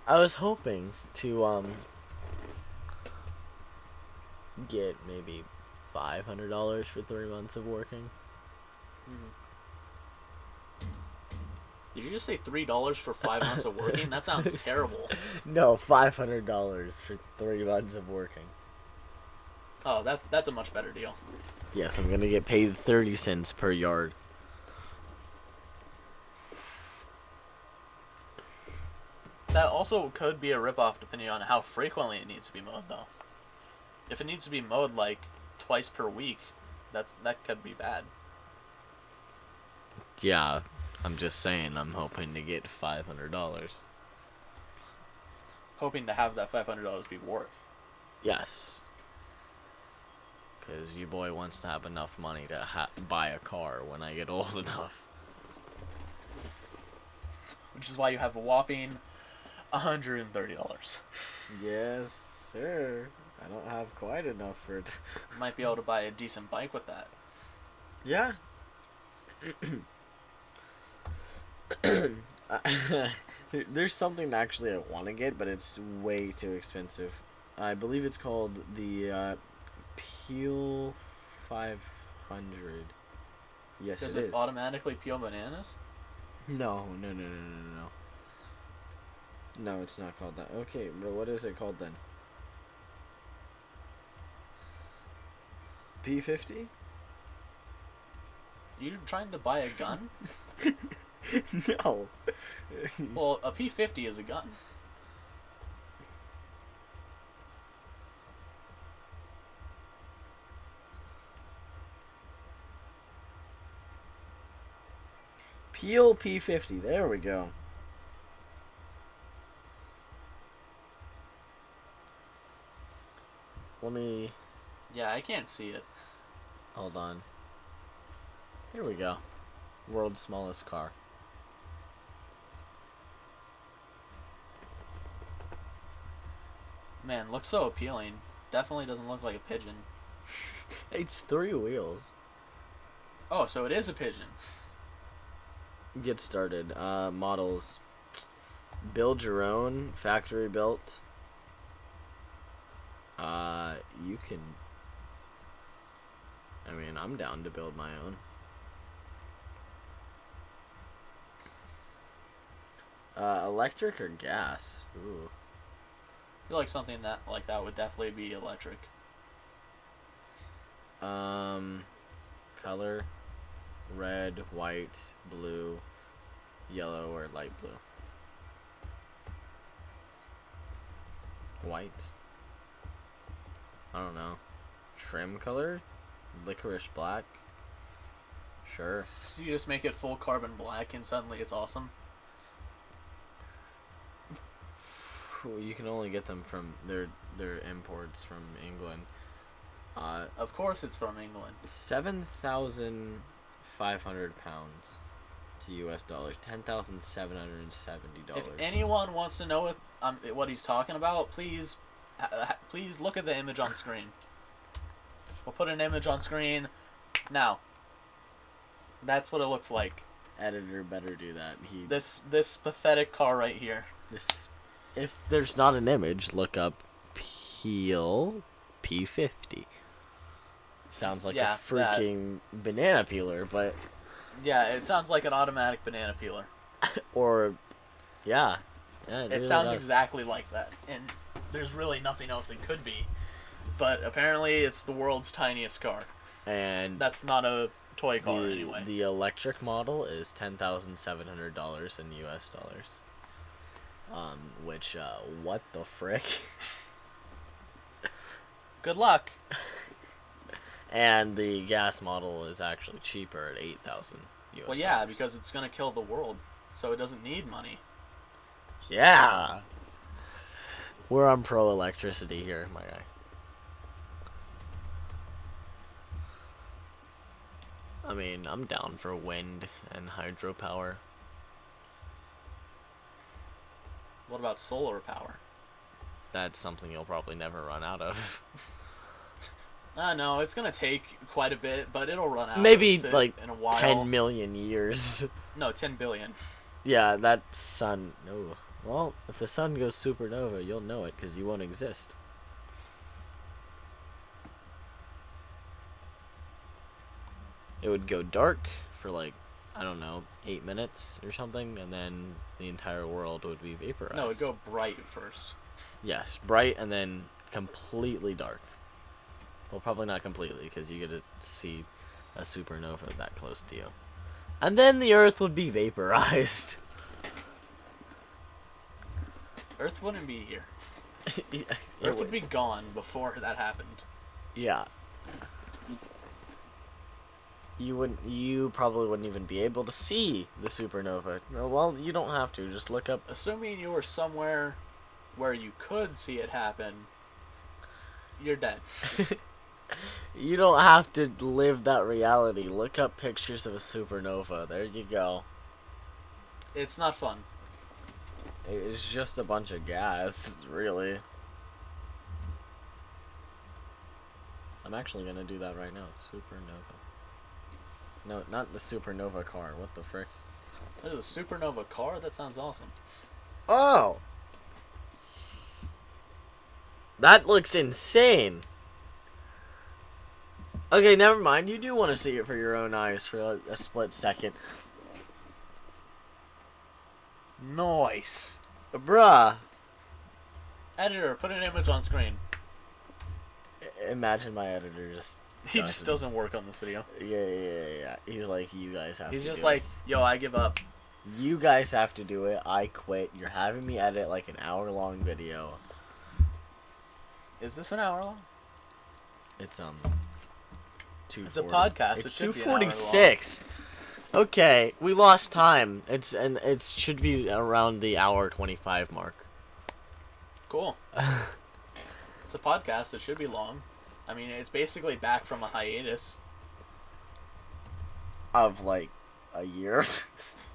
I was hoping to get maybe $500 for 3 months of working. Did you just say $3 for 5 months of working? That sounds terrible. No, $500 for 3 months of working. Oh, that's a much better deal. Yes, I'm gonna get paid 30 cents per yard. That also could be a ripoff depending on how frequently it needs to be mowed, though. If it needs to be mowed like twice per week, that could be bad. Yeah, I'm just saying. I'm hoping to get $500. Hoping to have that $500 be worth. Yes. Because your boy wants to have enough money to buy a car when I get old enough. Which is why you have a whopping $130. Yes, sir. I don't have quite enough for it. You might be able to buy a decent bike with that. Yeah. There's something actually I want to get, but it's way too expensive. I believe it's called the Peel 500. Yes, Does it it is. automatically peel bananas? No. No, it's not called that. Okay, but what is it called then? P50? You trying to buy a gun? No. Well, a P50 is a gun. Peel P50. There we go. Let me... Yeah, I can't see it. Hold on. Here we go. World's smallest car. Man, looks so appealing. Definitely doesn't look like a pigeon. It's 3 wheels. Oh, so it is a pigeon. Get started. Models. Build your own. Factory built. You can... I mean, I'm down to build my own. Electric or gas? Ooh. I feel like something like that would definitely be electric. Color. Red, white, blue, yellow, or light blue. White. I don't know. Trim color? Licorice black? Sure. So you just make it full carbon black and suddenly it's awesome. You can only get them from their imports from England. Of course it's from England. 7,500 pounds to US dollars. $10,770. If anyone wants to know what he's talking about, please look at the image on screen. We'll put an image on screen. Now. That's what it looks like. Editor better do that. This pathetic car right here. This, if there's not an image, look up peel P50. Sounds like Yeah, a freaking banana peeler, but Yeah, it sounds like an automatic banana peeler. or yeah, It really sounds does. exactly like that, and there's really nothing else it could be. But apparently, it's the world's tiniest car. And That's not a toy car the anyway. the electric model is $10,700 in U.S. dollars. Which what the frick? Good luck. And the gas model is actually cheaper at 8,000 U.S. Well, yeah, because it's gonna kill the world, so it doesn't need money. Yeah. We're on pro electricity here, my guy. I mean, I'm down for wind and hydropower. What about solar power? That's something you'll probably never run out of. No, it's gonna take quite a bit, but it'll run out. Maybe of it like in a while. 10 million years. No, 10 billion. Yeah, that sun. No. Well, if the sun goes supernova, you'll know it because you won't exist. It would go dark for like, I don't know, 8 minutes or something, and then the entire world would be vaporized. No, it'd go bright first. Yes, bright and then completely dark. Well, probably not completely because you get to see a supernova that close to you. And then the Earth would be vaporized. Earth wouldn't be here. Yeah, Earth would be gone before that happened. Yeah. You probably wouldn't even be able to see the supernova. No, well, you don't have to. Just look up. Assuming you were somewhere where you could see it happen, you're dead. You don't have to live that reality. Look up pictures of a supernova. There you go. It's not fun. It's just a bunch of gas, really. I'm actually gonna do that right now. Supernova. No, not the supernova car. What the frick? There's a supernova car? That sounds awesome. Oh! That looks insane. Okay, never mind. You do want to see it for your own eyes for a split second. Nice. Bruh. Editor, put an image on screen. Imagine my editor just... He just doesn't work on this video. Yeah. He's like, you guys have to He's do just it. like, yo, I give up. You guys have to do it. I quit. You're having me edit like an hour-long video. Is this an hour long? It's 2:40. It's a podcast. It's It should be an hour 2:46. Okay, we lost time. It should be around the hour 25 mark. Cool. It's a podcast. It should be long. I mean, it's basically back from a hiatus. Of like a year.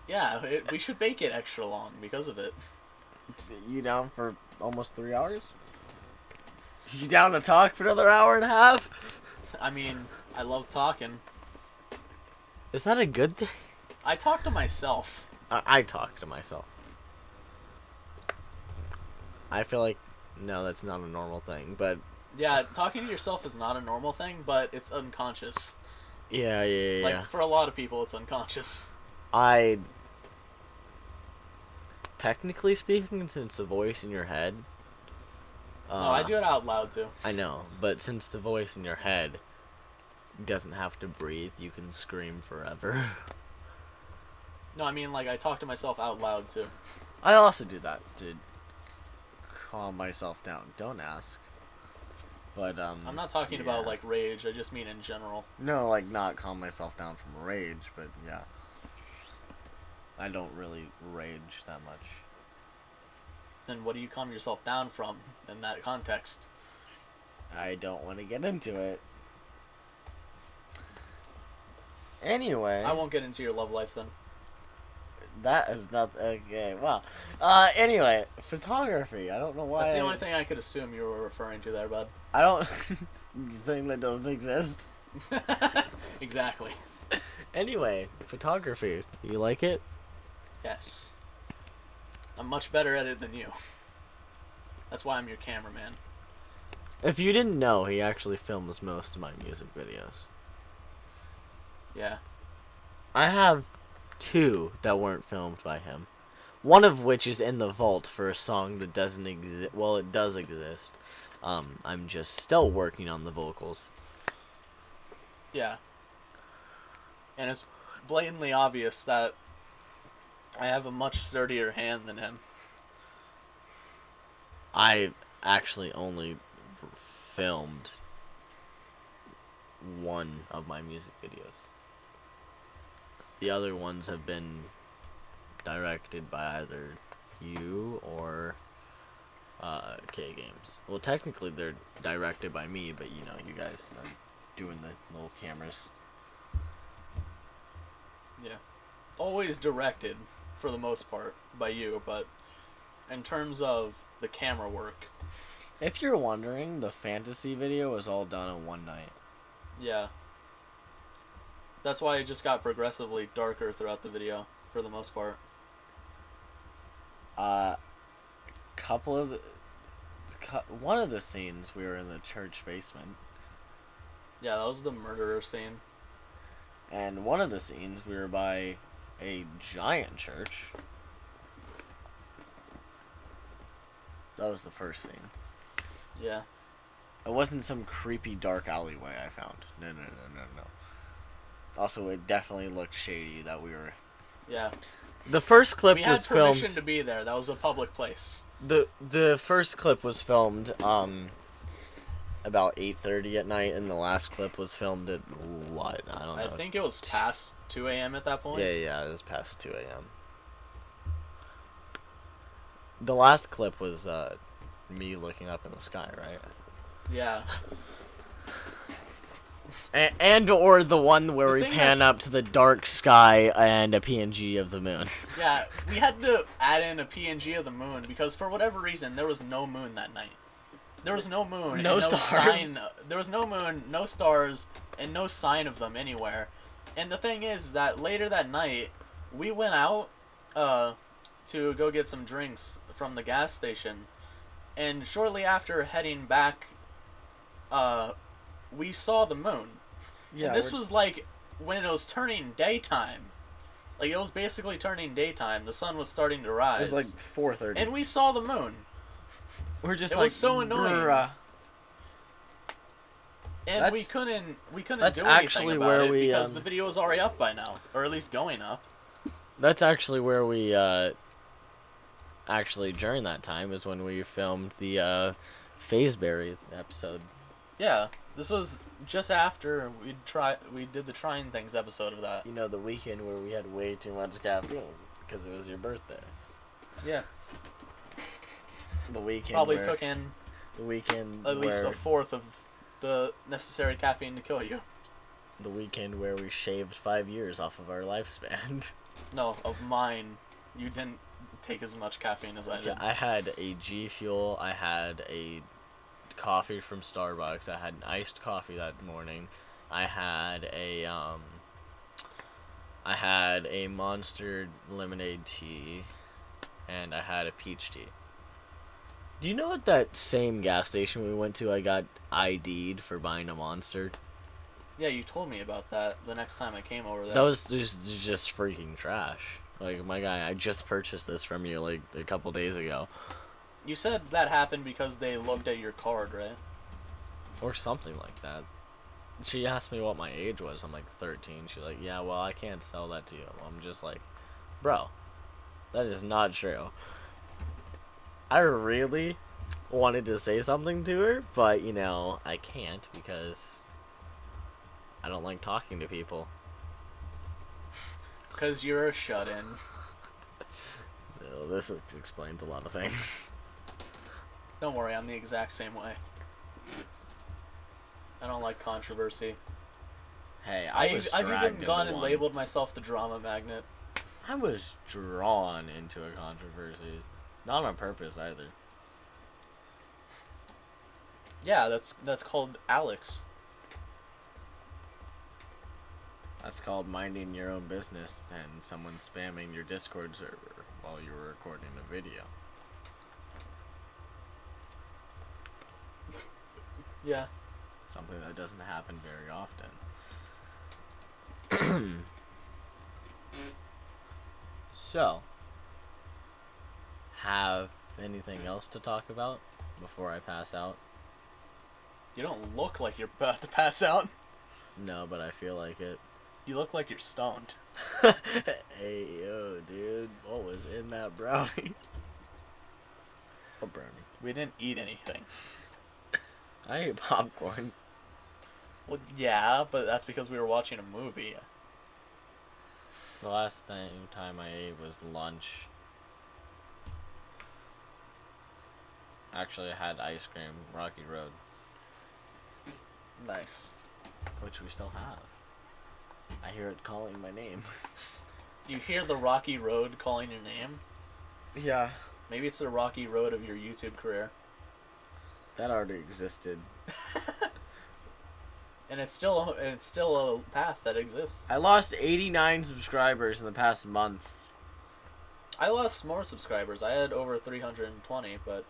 Yeah, we should make it extra long because of it. You down for almost 3 hours? You down to talk for another hour and a half? I mean, I love talking. Is that a good thing? I talk to myself. I talk to myself. I feel like, no, that's not a normal thing, but... Yeah, talking to yourself is not a normal thing, but it's unconscious. Yeah. Like, for a lot of people, it's unconscious. Technically speaking, since the voice in your head... No, I do it out loud, too. I know, but since the voice in your head doesn't have to breathe, you can scream forever. No, I mean, like, I talk to myself out loud, too. I also do that to calm myself down. Don't ask. But, I'm not talking about, like, rage. I just mean in general. No, like, not calm myself down from rage, but yeah. I don't really rage that much. Then what do you calm yourself down from in that context? I don't want to get into it. Anyway. I won't get into your love life, then. That is not okay. Wow. Anyway, photography. I don't know why. That's the only thing I could assume you were referring to there, bud. I don't thing that doesn't exist. Exactly. Anyway, photography. You like it? Yes. I'm much better at it than you. That's why I'm your cameraman. If you didn't know, he actually films most of my music videos. Yeah. I have 2 that weren't filmed by him. One of which is in the vault for a song that doesn't exist. Well, it does exist. I'm just still working on the vocals. Yeah. And it's blatantly obvious that I have a much sturdier hand than him. I actually only filmed one of my music videos. The other ones have been directed by either you or K Games. Well, technically they're directed by me, but you know, you guys are doing the little cameras. Yeah. Always directed, for the most part, by you, but in terms of the camera work, If you're wondering, the fantasy video was all done in one night. yeah. That's why it just got progressively darker throughout the video, for the most part. Couple of the, one of the scenes we were in the church basement, Yeah, that was the murderer scene. and one of the scenes we were by a giant church. That was the first scene. Yeah. It wasn't some creepy dark alleyway I found. No. Also, it definitely looked shady that we were. Yeah. The first clip We was had permission filmed. to be there. That was a public place. The first clip was filmed about 8:30 at night, and the last clip was filmed at what? I don't know. I think it was past 2 a.m. at that point. Yeah, it was past 2 a.m. The last clip was me looking up in the sky, right? Yeah. And or the one where The we thing pan that's- up to the dark sky and a PNG of the moon. Yeah, we had to add in a PNG of the moon because for whatever reason there was no moon that night. There was no moon. No and stars. Sign, there was no moon, no stars, and no sign of them anywhere. And the thing is that later that night, we went out to go get some drinks from the gas station. And shortly after heading back, we saw the moon. Yeah, And this was like when it was turning daytime. Like it was basically turning daytime. The sun was starting to it rise. was like 4:30. And we saw the moon. We're just It like was so annoying. "Bruh." And we That's- couldn't that's do actually anything about where it we, because the video is already up by now, or at least going up. That's actually where we actually during that time is when we filmed the Phaseberry episode. Yeah, this was just after we did the trying things episode of that. You know, the weekend where we had way too much caffeine because it was your birthday. Yeah, The weekend probably where, took in the weekend at least where, a fourth of the necessary caffeine to kill you. the weekend where we shaved 5 years off of our lifespan. No, of mine, you didn't take as much caffeine as I did. I had a G Fuel. I had a coffee from Starbucks. I had an iced coffee that morning. I had a Monster lemonade tea, and I had a peach tea. Do you know at that same gas station we went to, I got ID'd for buying a Monster? Yeah, you told me about that the next time I came over there. That was just freaking trash. Like, my guy, I just purchased this from you like a couple days ago. You said that happened because they looked at your card, right? Or something like that. She asked me what my age was. I'm like 13. She's like, yeah, well, I can't sell that to you. I'm just like, bro, that is not true. I really wanted to say something to her, but, you know, I can't because I don't like talking to people. Because you're a shut-in. No, this explains a lot of things. Don't worry, I'm the exact same way. I don't like controversy. Hey, I've was even dragged gone into and one. labeled myself the drama magnet. I was drawn into a controversy. Not on purpose either. Yeah, that's called Alex. That's called minding your own business and someone spamming your Discord server while you were recording a video. Yeah. Something that doesn't happen very often. So, have anything else to talk about before I pass out? You don't look like you're about to pass out. No, but I feel like it. You look like you're stoned. Hey, yo, dude. What was in that brownie? A brownie. We didn't eat anything. I ate popcorn. Well, yeah, but that's because we were watching a movie. The last time I ate was lunch. Actually, I had ice cream, Rocky Road, Nice. which we still have. I hear it calling my name. You hear the Rocky Road calling your name? Yeah. Maybe it's the Rocky Road of your YouTube career. That already existed. And it's still a path that exists. I lost 89 subscribers in the past month. I lost more subscribers. I had over 320, but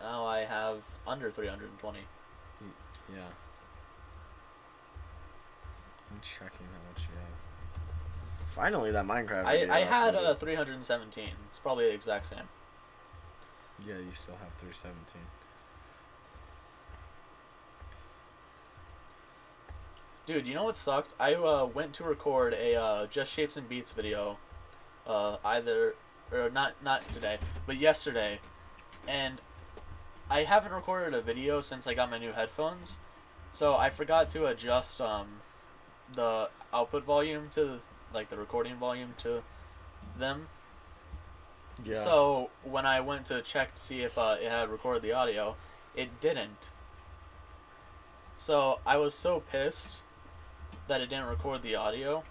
now I have under 320. Yeah. I'm checking how much you have. Finally, that Minecraft video I had uploaded. 317. It's probably the exact same. Yeah, you still have 317. Dude, you know what sucked? I went to record a Just Shapes and Beats video, not today, but yesterday, and I haven't recorded a video since I got my new headphones, so I forgot to adjust the output volume to the recording volume to them. Yeah. So when I went to check to see if it had recorded the audio, it didn't. So I was so pissed that it didn't record the audio.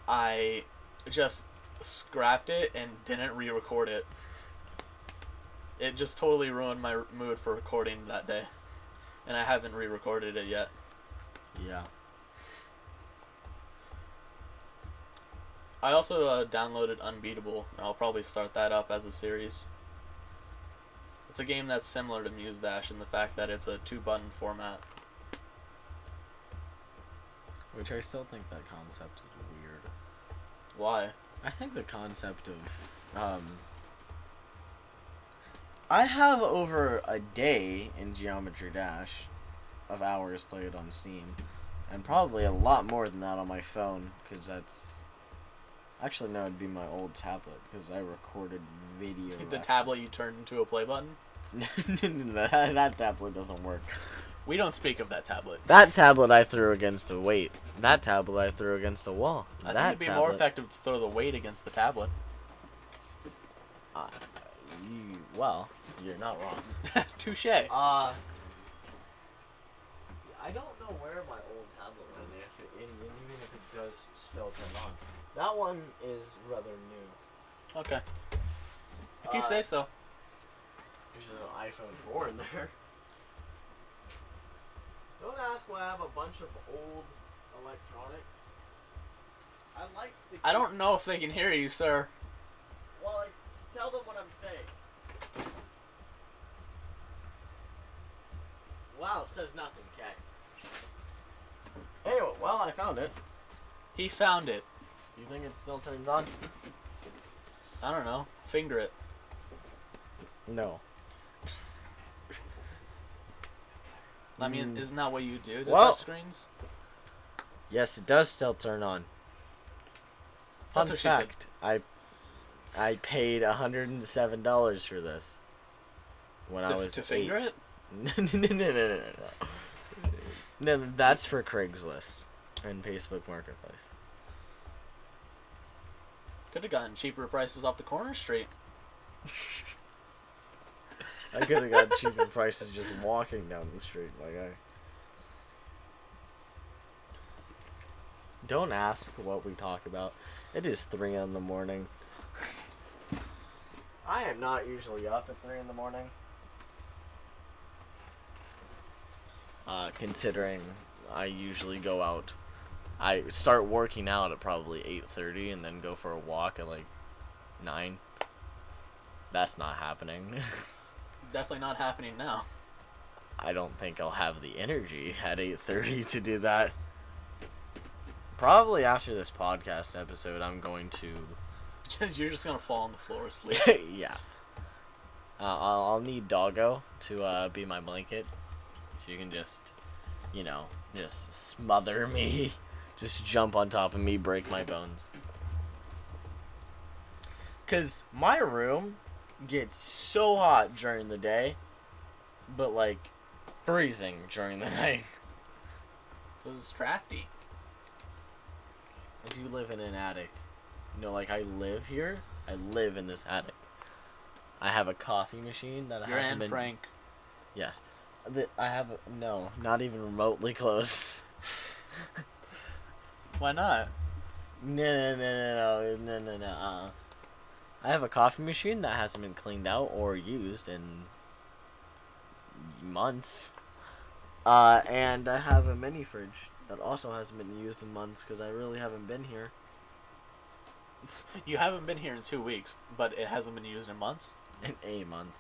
I just scrapped it and didn't re-record it. It just totally ruined my mood for recording that day, and I haven't re-recorded it yet. Yeah. I also downloaded Unbeatable, and I'll probably start that up as a series. It's a game that's similar to Muse Dash in the fact that it's a 2-button format. Which I still think that concept is weird. Why? I think the concept of, I have over a day in Geometry Dash of hours played on Steam. And probably a lot more than that on my phone, because that's... Actually, no, it'd be my old tablet, because I recorded video. The tablet you turned into a play button? That tablet doesn't work. We don't speak of that tablet. That tablet I threw against a weight. That tablet I threw against a wall. I that think it'd be more effective to throw the weight against the tablet. Well, you're not wrong. Touche. I don't know where my old tablet went, even if it does still turn on. That one is rather new. Okay. If you say so. There's an iPhone 4 in there. Don't ask why I have a bunch of old electronics. I like the... I don't know if they can hear you, sir. Well, tell them what I'm saying. Wow, says nothing, Cat. Anyway, well, I found it. He found it. You think it still turns on? I don't know. Finger it. No. I mean, isn't that what you do to Well, touch screens? Yes, it does still turn on. Fun That's what she said. fact, I paid $107 for this when I was to finger 8. it? No. No, that's for Craigslist and Facebook Marketplace. Could have gotten cheaper prices off the corner street. I could have got cheaper prices just walking down the street. Don't ask what we talk about. It is 3 in the morning. I am not usually up at 3 in the morning. Considering I usually go out. I start working out at probably 8:30 and then go for a walk at like 9. That's not happening. Definitely not happening now. I don't think I'll have the energy at 8:30 to do that. Probably after this podcast episode, I'm going to... You're just gonna fall on the floor asleep. Yeah. I'll need Doggo to be my blanket. She can just, just smother me. Just jump on top of me, break my bones. Because my room gets so hot during the day, but, like, freezing during the night. Because it's drafty. I do live in an attic. Like, I live here. I live in this attic. I have a coffee machine that You're hasn't Anne been... Frank. Yes. I have... No, not even remotely close. Why not? No. I have a coffee machine that hasn't been cleaned out or used in months. And I have a mini fridge that also hasn't been used in months because I really haven't been here. You haven't been here in 2 weeks, but it hasn't been used in months? In a month.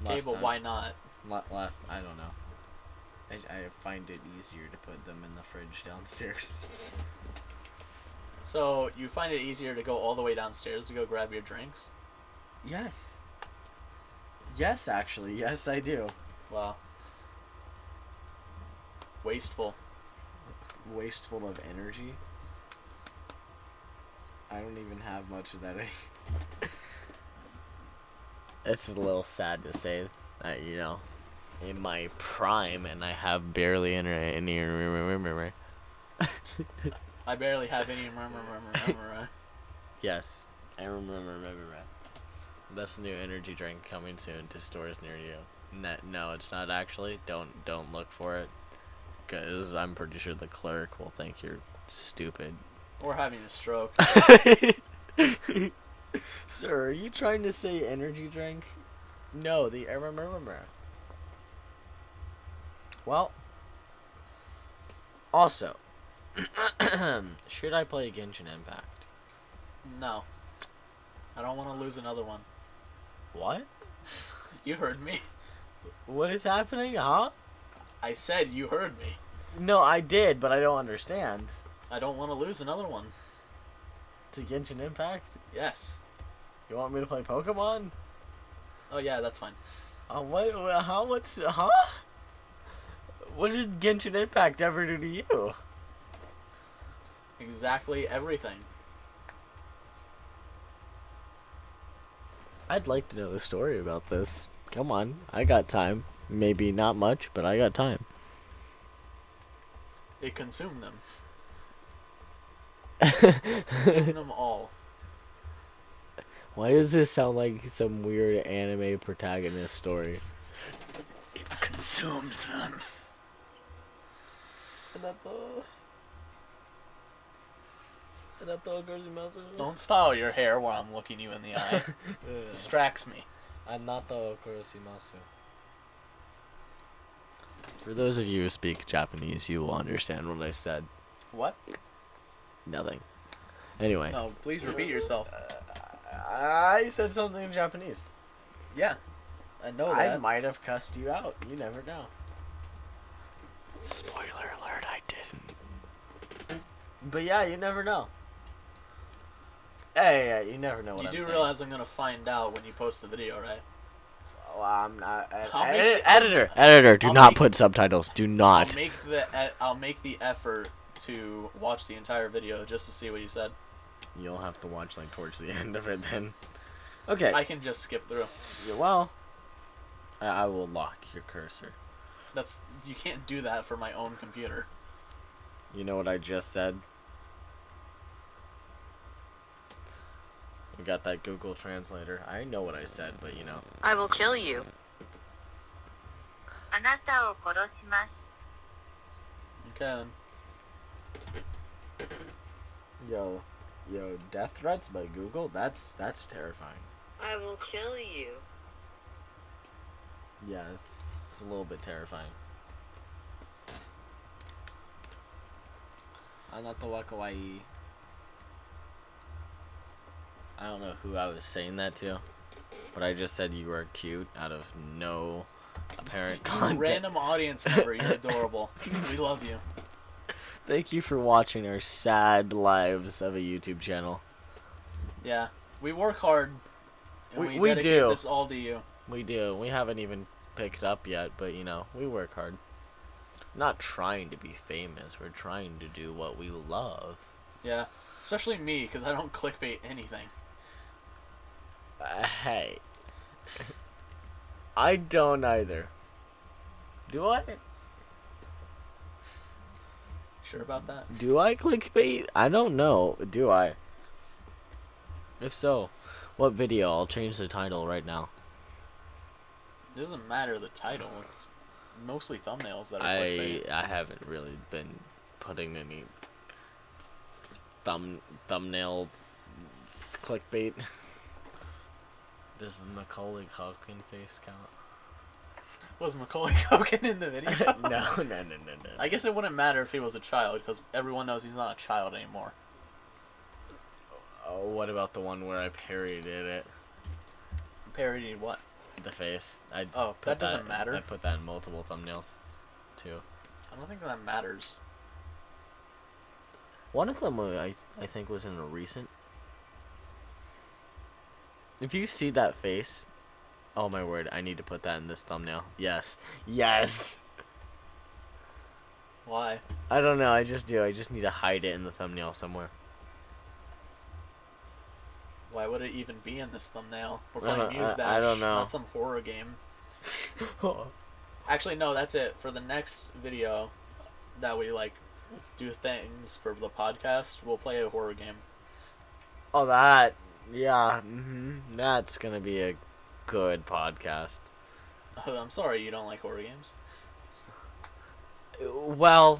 Okay, but why not? I don't know. I find it easier to put them in the fridge downstairs. So, you find it easier to go all the way downstairs to go grab your drinks? Yes. Yes, actually. Yes, I do. Wow. Wasteful. Wasteful of energy. I don't even have much of that. It's a little sad to say that, in my prime, and I have barely any. I barely have any Yes, I remember. That's the new energy drink coming soon to stores near you. No, it's not actually. Don't look for it, because I'm pretty sure the clerk will think you're stupid. Or having a stroke. Sir, are you trying to say energy drink? No, the Well, also, should I play Genshin Impact? No. I don't want to lose another one. What? You heard me. What is happening, huh? I said you heard me. No, I did, but I don't understand. I don't want to lose another one. To Genshin Impact? Yes. You want me to play Pokemon? Oh yeah, that's fine. Huh? What did Genshin Impact ever do to you? Exactly everything. I'd like to know the story about this. Come on, I got time. Maybe not much, but I got time. It consumed them. Consumed them all. Why does this sound like some weird anime protagonist story? It consumed them. Don't style your hair while I'm looking you in the eye. Distracts me. For those of you who speak Japanese, you will understand what I said. What? Nothing. Anyway. No, please repeat yourself. I said something in Japanese. Yeah, I know I that. might have cussed you out. You never know. Spoiler alert, I didn't. But yeah, you never know. Hey, you never know what I'm saying. You do realize I'm gonna find out when you post the video, right? Well, I'm not. Editor, do not put subtitles. Do not. I'll make the effort to watch the entire video just to see what you said. You'll have to watch like towards the end of it then. Okay. I can just skip through. Well, I will lock your cursor. You can't do that for my own computer. You know what I just said? You got that Google Translator. I know what I said, but you know. I will kill you. Okay then. Yo, death threats by Google? That's terrifying. I will kill you. Yeah, it's a little bit terrifying. Anata wa kawaii. I don't know who I was saying that to, but I just said you were cute out of no apparent context. Random audience member, you're adorable. We love you. Thank you for watching our sad lives of a YouTube channel. Yeah, we work hard. And We dedicate do. this all to you. We do. We haven't even picked up yet, but you know, we work hard. Not trying to be famous. We're trying to do what we love. Yeah, especially me, because I don't clickbait anything. Hey. I don't either. Do I? Sure about that? Do I clickbait? I don't know. Do I? If so, what video? I'll change the title right now. It doesn't matter the title. It's mostly thumbnails that are clickbait. I haven't really been putting any thumbnail clickbait. Does the Macaulay Culkin face count? Was Macaulay Culkin in the video? No. I guess it wouldn't matter if he was a child, because everyone knows he's not a child anymore. Oh, what about the one where I parodied it? Parodied what? The face. That doesn't matter. I put that in multiple thumbnails, too. I don't think that matters. One of them, I think, was in a recent. If you see that face, oh my word, I need to put that in this thumbnail. Yes. Why? I don't know, I just do. I just need to hide it in the thumbnail somewhere. Why would it even be in this thumbnail? We're playing Muse Dash, I don't know. not some horror game. Actually, no, that's it. For the next video that we, do things for the podcast, we'll play a horror game. Oh, that. Yeah, that's gonna be a good podcast. I'm sorry you don't like horror games. Well,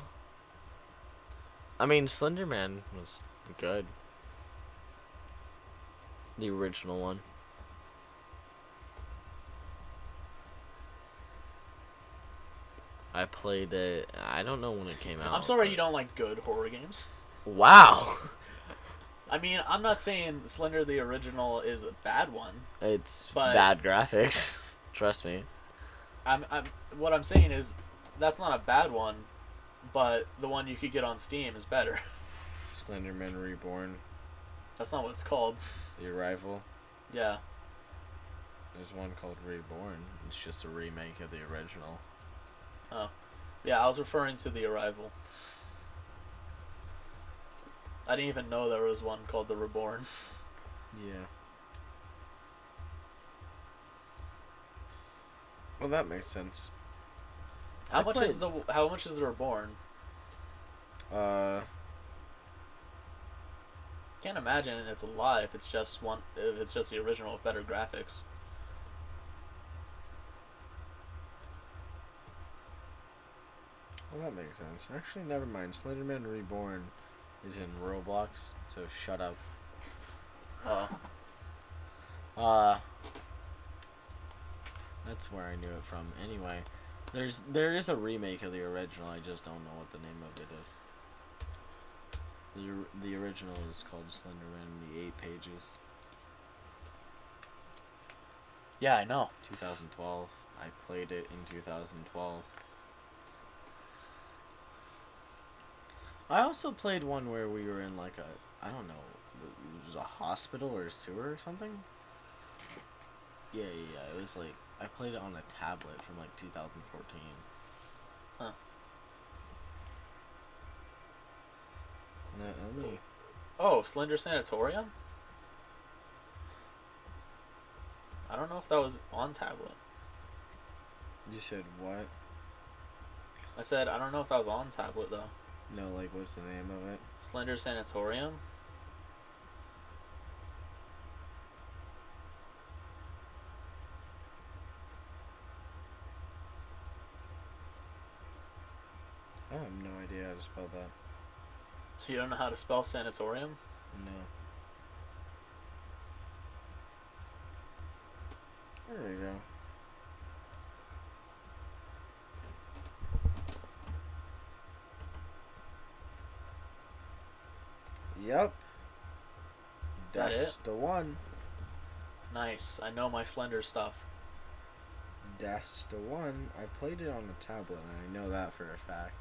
I mean, Slender Man was good. The original one. I played it. I don't know when it came out. I'm sorry you don't like good horror games. Wow. I mean, I'm not saying Slender the original is a bad one. It's But- bad graphics. Trust me. What I'm saying is, that's not a bad one, but the one you could get on Steam is better. Slenderman Reborn. That's not what it's called. The Arrival. Yeah. There's one called Reborn. It's just a remake of the original. Oh. Yeah, I was referring to The Arrival. I didn't even know there was one called The Reborn. Yeah. Well, that makes sense. How I much played- is The Reborn? Can't imagine it's a lot if it's just the original with better graphics. Well, that makes sense. Actually, never mind. Slenderman Reborn is in Roblox, so shut up. That's where I knew it from. Anyway, there is a remake of the original. I just don't know what the name of it is. The original is called Slenderman: The 8 Pages. Yeah, I know. 2012. I played it in 2012. I also played one where we were in like I don't know, it was a hospital or a sewer or something. Yeah. It was like, I played it on a tablet from like 2014. Huh. No, Oh, Slender Sanatorium? I don't know if that was on tablet. You said what? I said, I don't know if that was on tablet, though. No, like, what's the name of it? Slender Sanatorium? I have no idea how to spell that. So you don't know how to spell sanatorium? No. There we go. Yep. Is that That's it? the one. Nice. I know my Slender stuff. That's the one. I played it on a tablet, and I know that for a fact.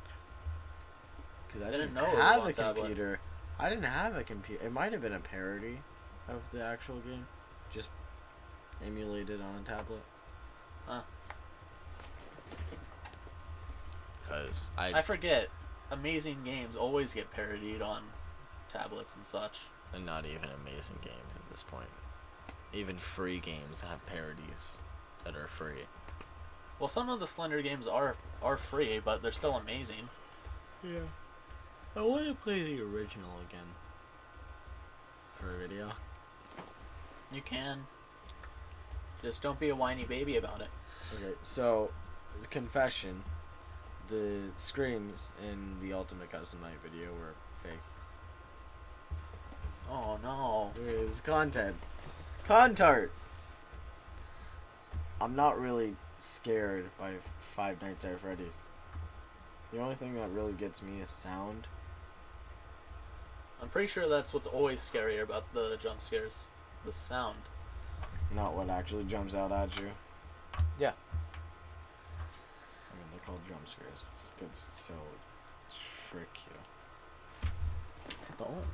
Because I didn't know it was have on a tablet. computer. I didn't have a computer. It might have been a parody of the actual game, just emulated on a tablet. Huh. Because I forget. Amazing games always get parodied on tablets and such. and not even amazing games at this point. Even free games have parodies that are free. Well, some of the Slender games are free, but they're still amazing. Yeah. I want to play the original again. For a video. You can. Just don't be a whiny baby about it. Okay, so, confession. The screams in the Ultimate Custom Night video were fake. Oh no. It was content. Contart! I'm not really scared by Five Nights at Freddy's. The only thing that really gets me is sound. I'm pretty sure that's what's always scarier about the jump scares. The sound. Not what actually jumps out at you. Yeah. I mean, they're called jump scares. It's good, so trick you. Don't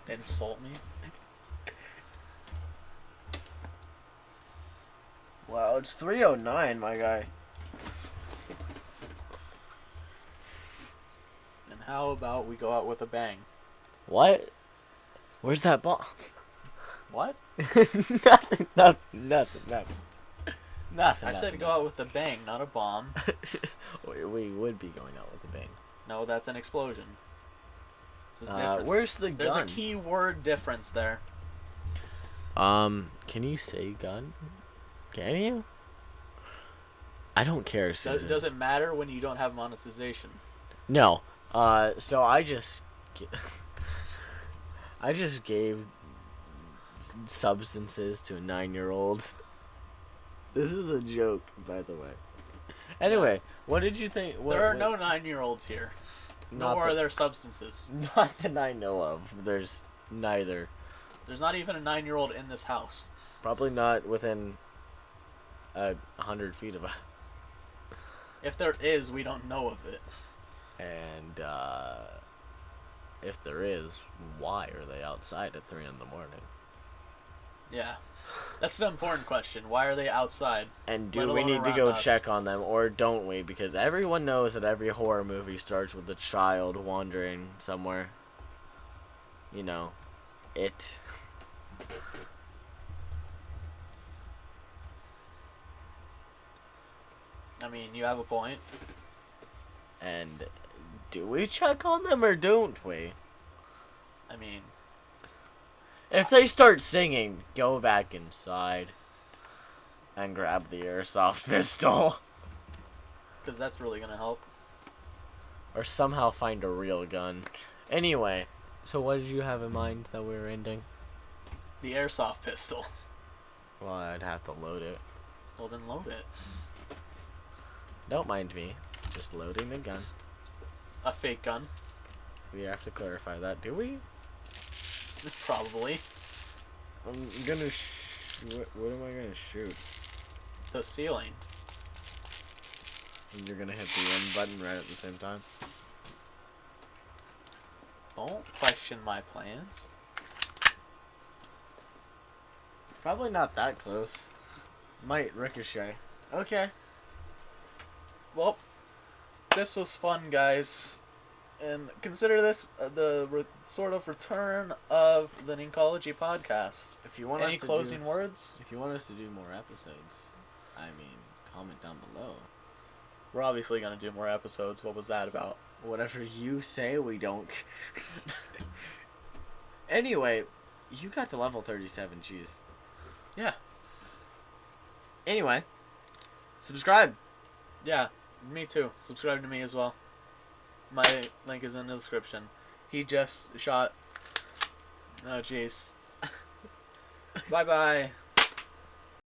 insult me. Wow, it's 3:09, my guy. And how about we go out with a bang? What? Where's that ball? What? Nothing. I said go out with a bang, not a bomb. We would be going out with a bang. No, that's an explosion. There's a difference. Where's the gun? There's a key word difference there. Can you say gun? Can you? I don't care, Susan. Does it matter when you don't have monetization? No. So I just gave substances to a 9-year-old. This is a joke, by the way. Anyway, what did you think? There are no 9-year-olds here. Nor are there substances. Not that I know of. There's neither. There's not even a 9-year-old in this house. Probably not within 100 feet of us. If there is, we don't know of it. And if there is, why are they outside at 3 in the morning? Yeah. That's the important question. Why are they outside? And Let do we alone need to around go us? check on them, or don't we? Because everyone knows that every horror movie starts with a child wandering somewhere. You know, it. I mean, you have a point. And do we check on them, or don't we? I mean, If they start singing, go back inside and grab the airsoft pistol. because that's really going to help. Or somehow find a real gun. Anyway, so what did you have in mind that we were ending? The airsoft pistol. Well, I'd have to load it. Well, then load it. Don't mind me. Just loading the gun. A fake gun. We have to clarify that, do we? Probably. I'm gonna what am I gonna shoot? The ceiling. And you're gonna hit the end button right at the same time? Don't question my plans. Probably not that close. Might ricochet. Okay. Well, this was fun, guys. And consider this sort of return of the Ninkolegy podcast. If you want Any us to closing words? If you want us to do more episodes, I mean, comment down below. We're obviously going to do more episodes. What was that about? Whatever you say, we don't. Anyway, you got the level 37 cheese. Yeah. Anyway, subscribe. Yeah, me too. Subscribe to me as well. My link is in the description. He just shot. Oh jeez. Bye bye.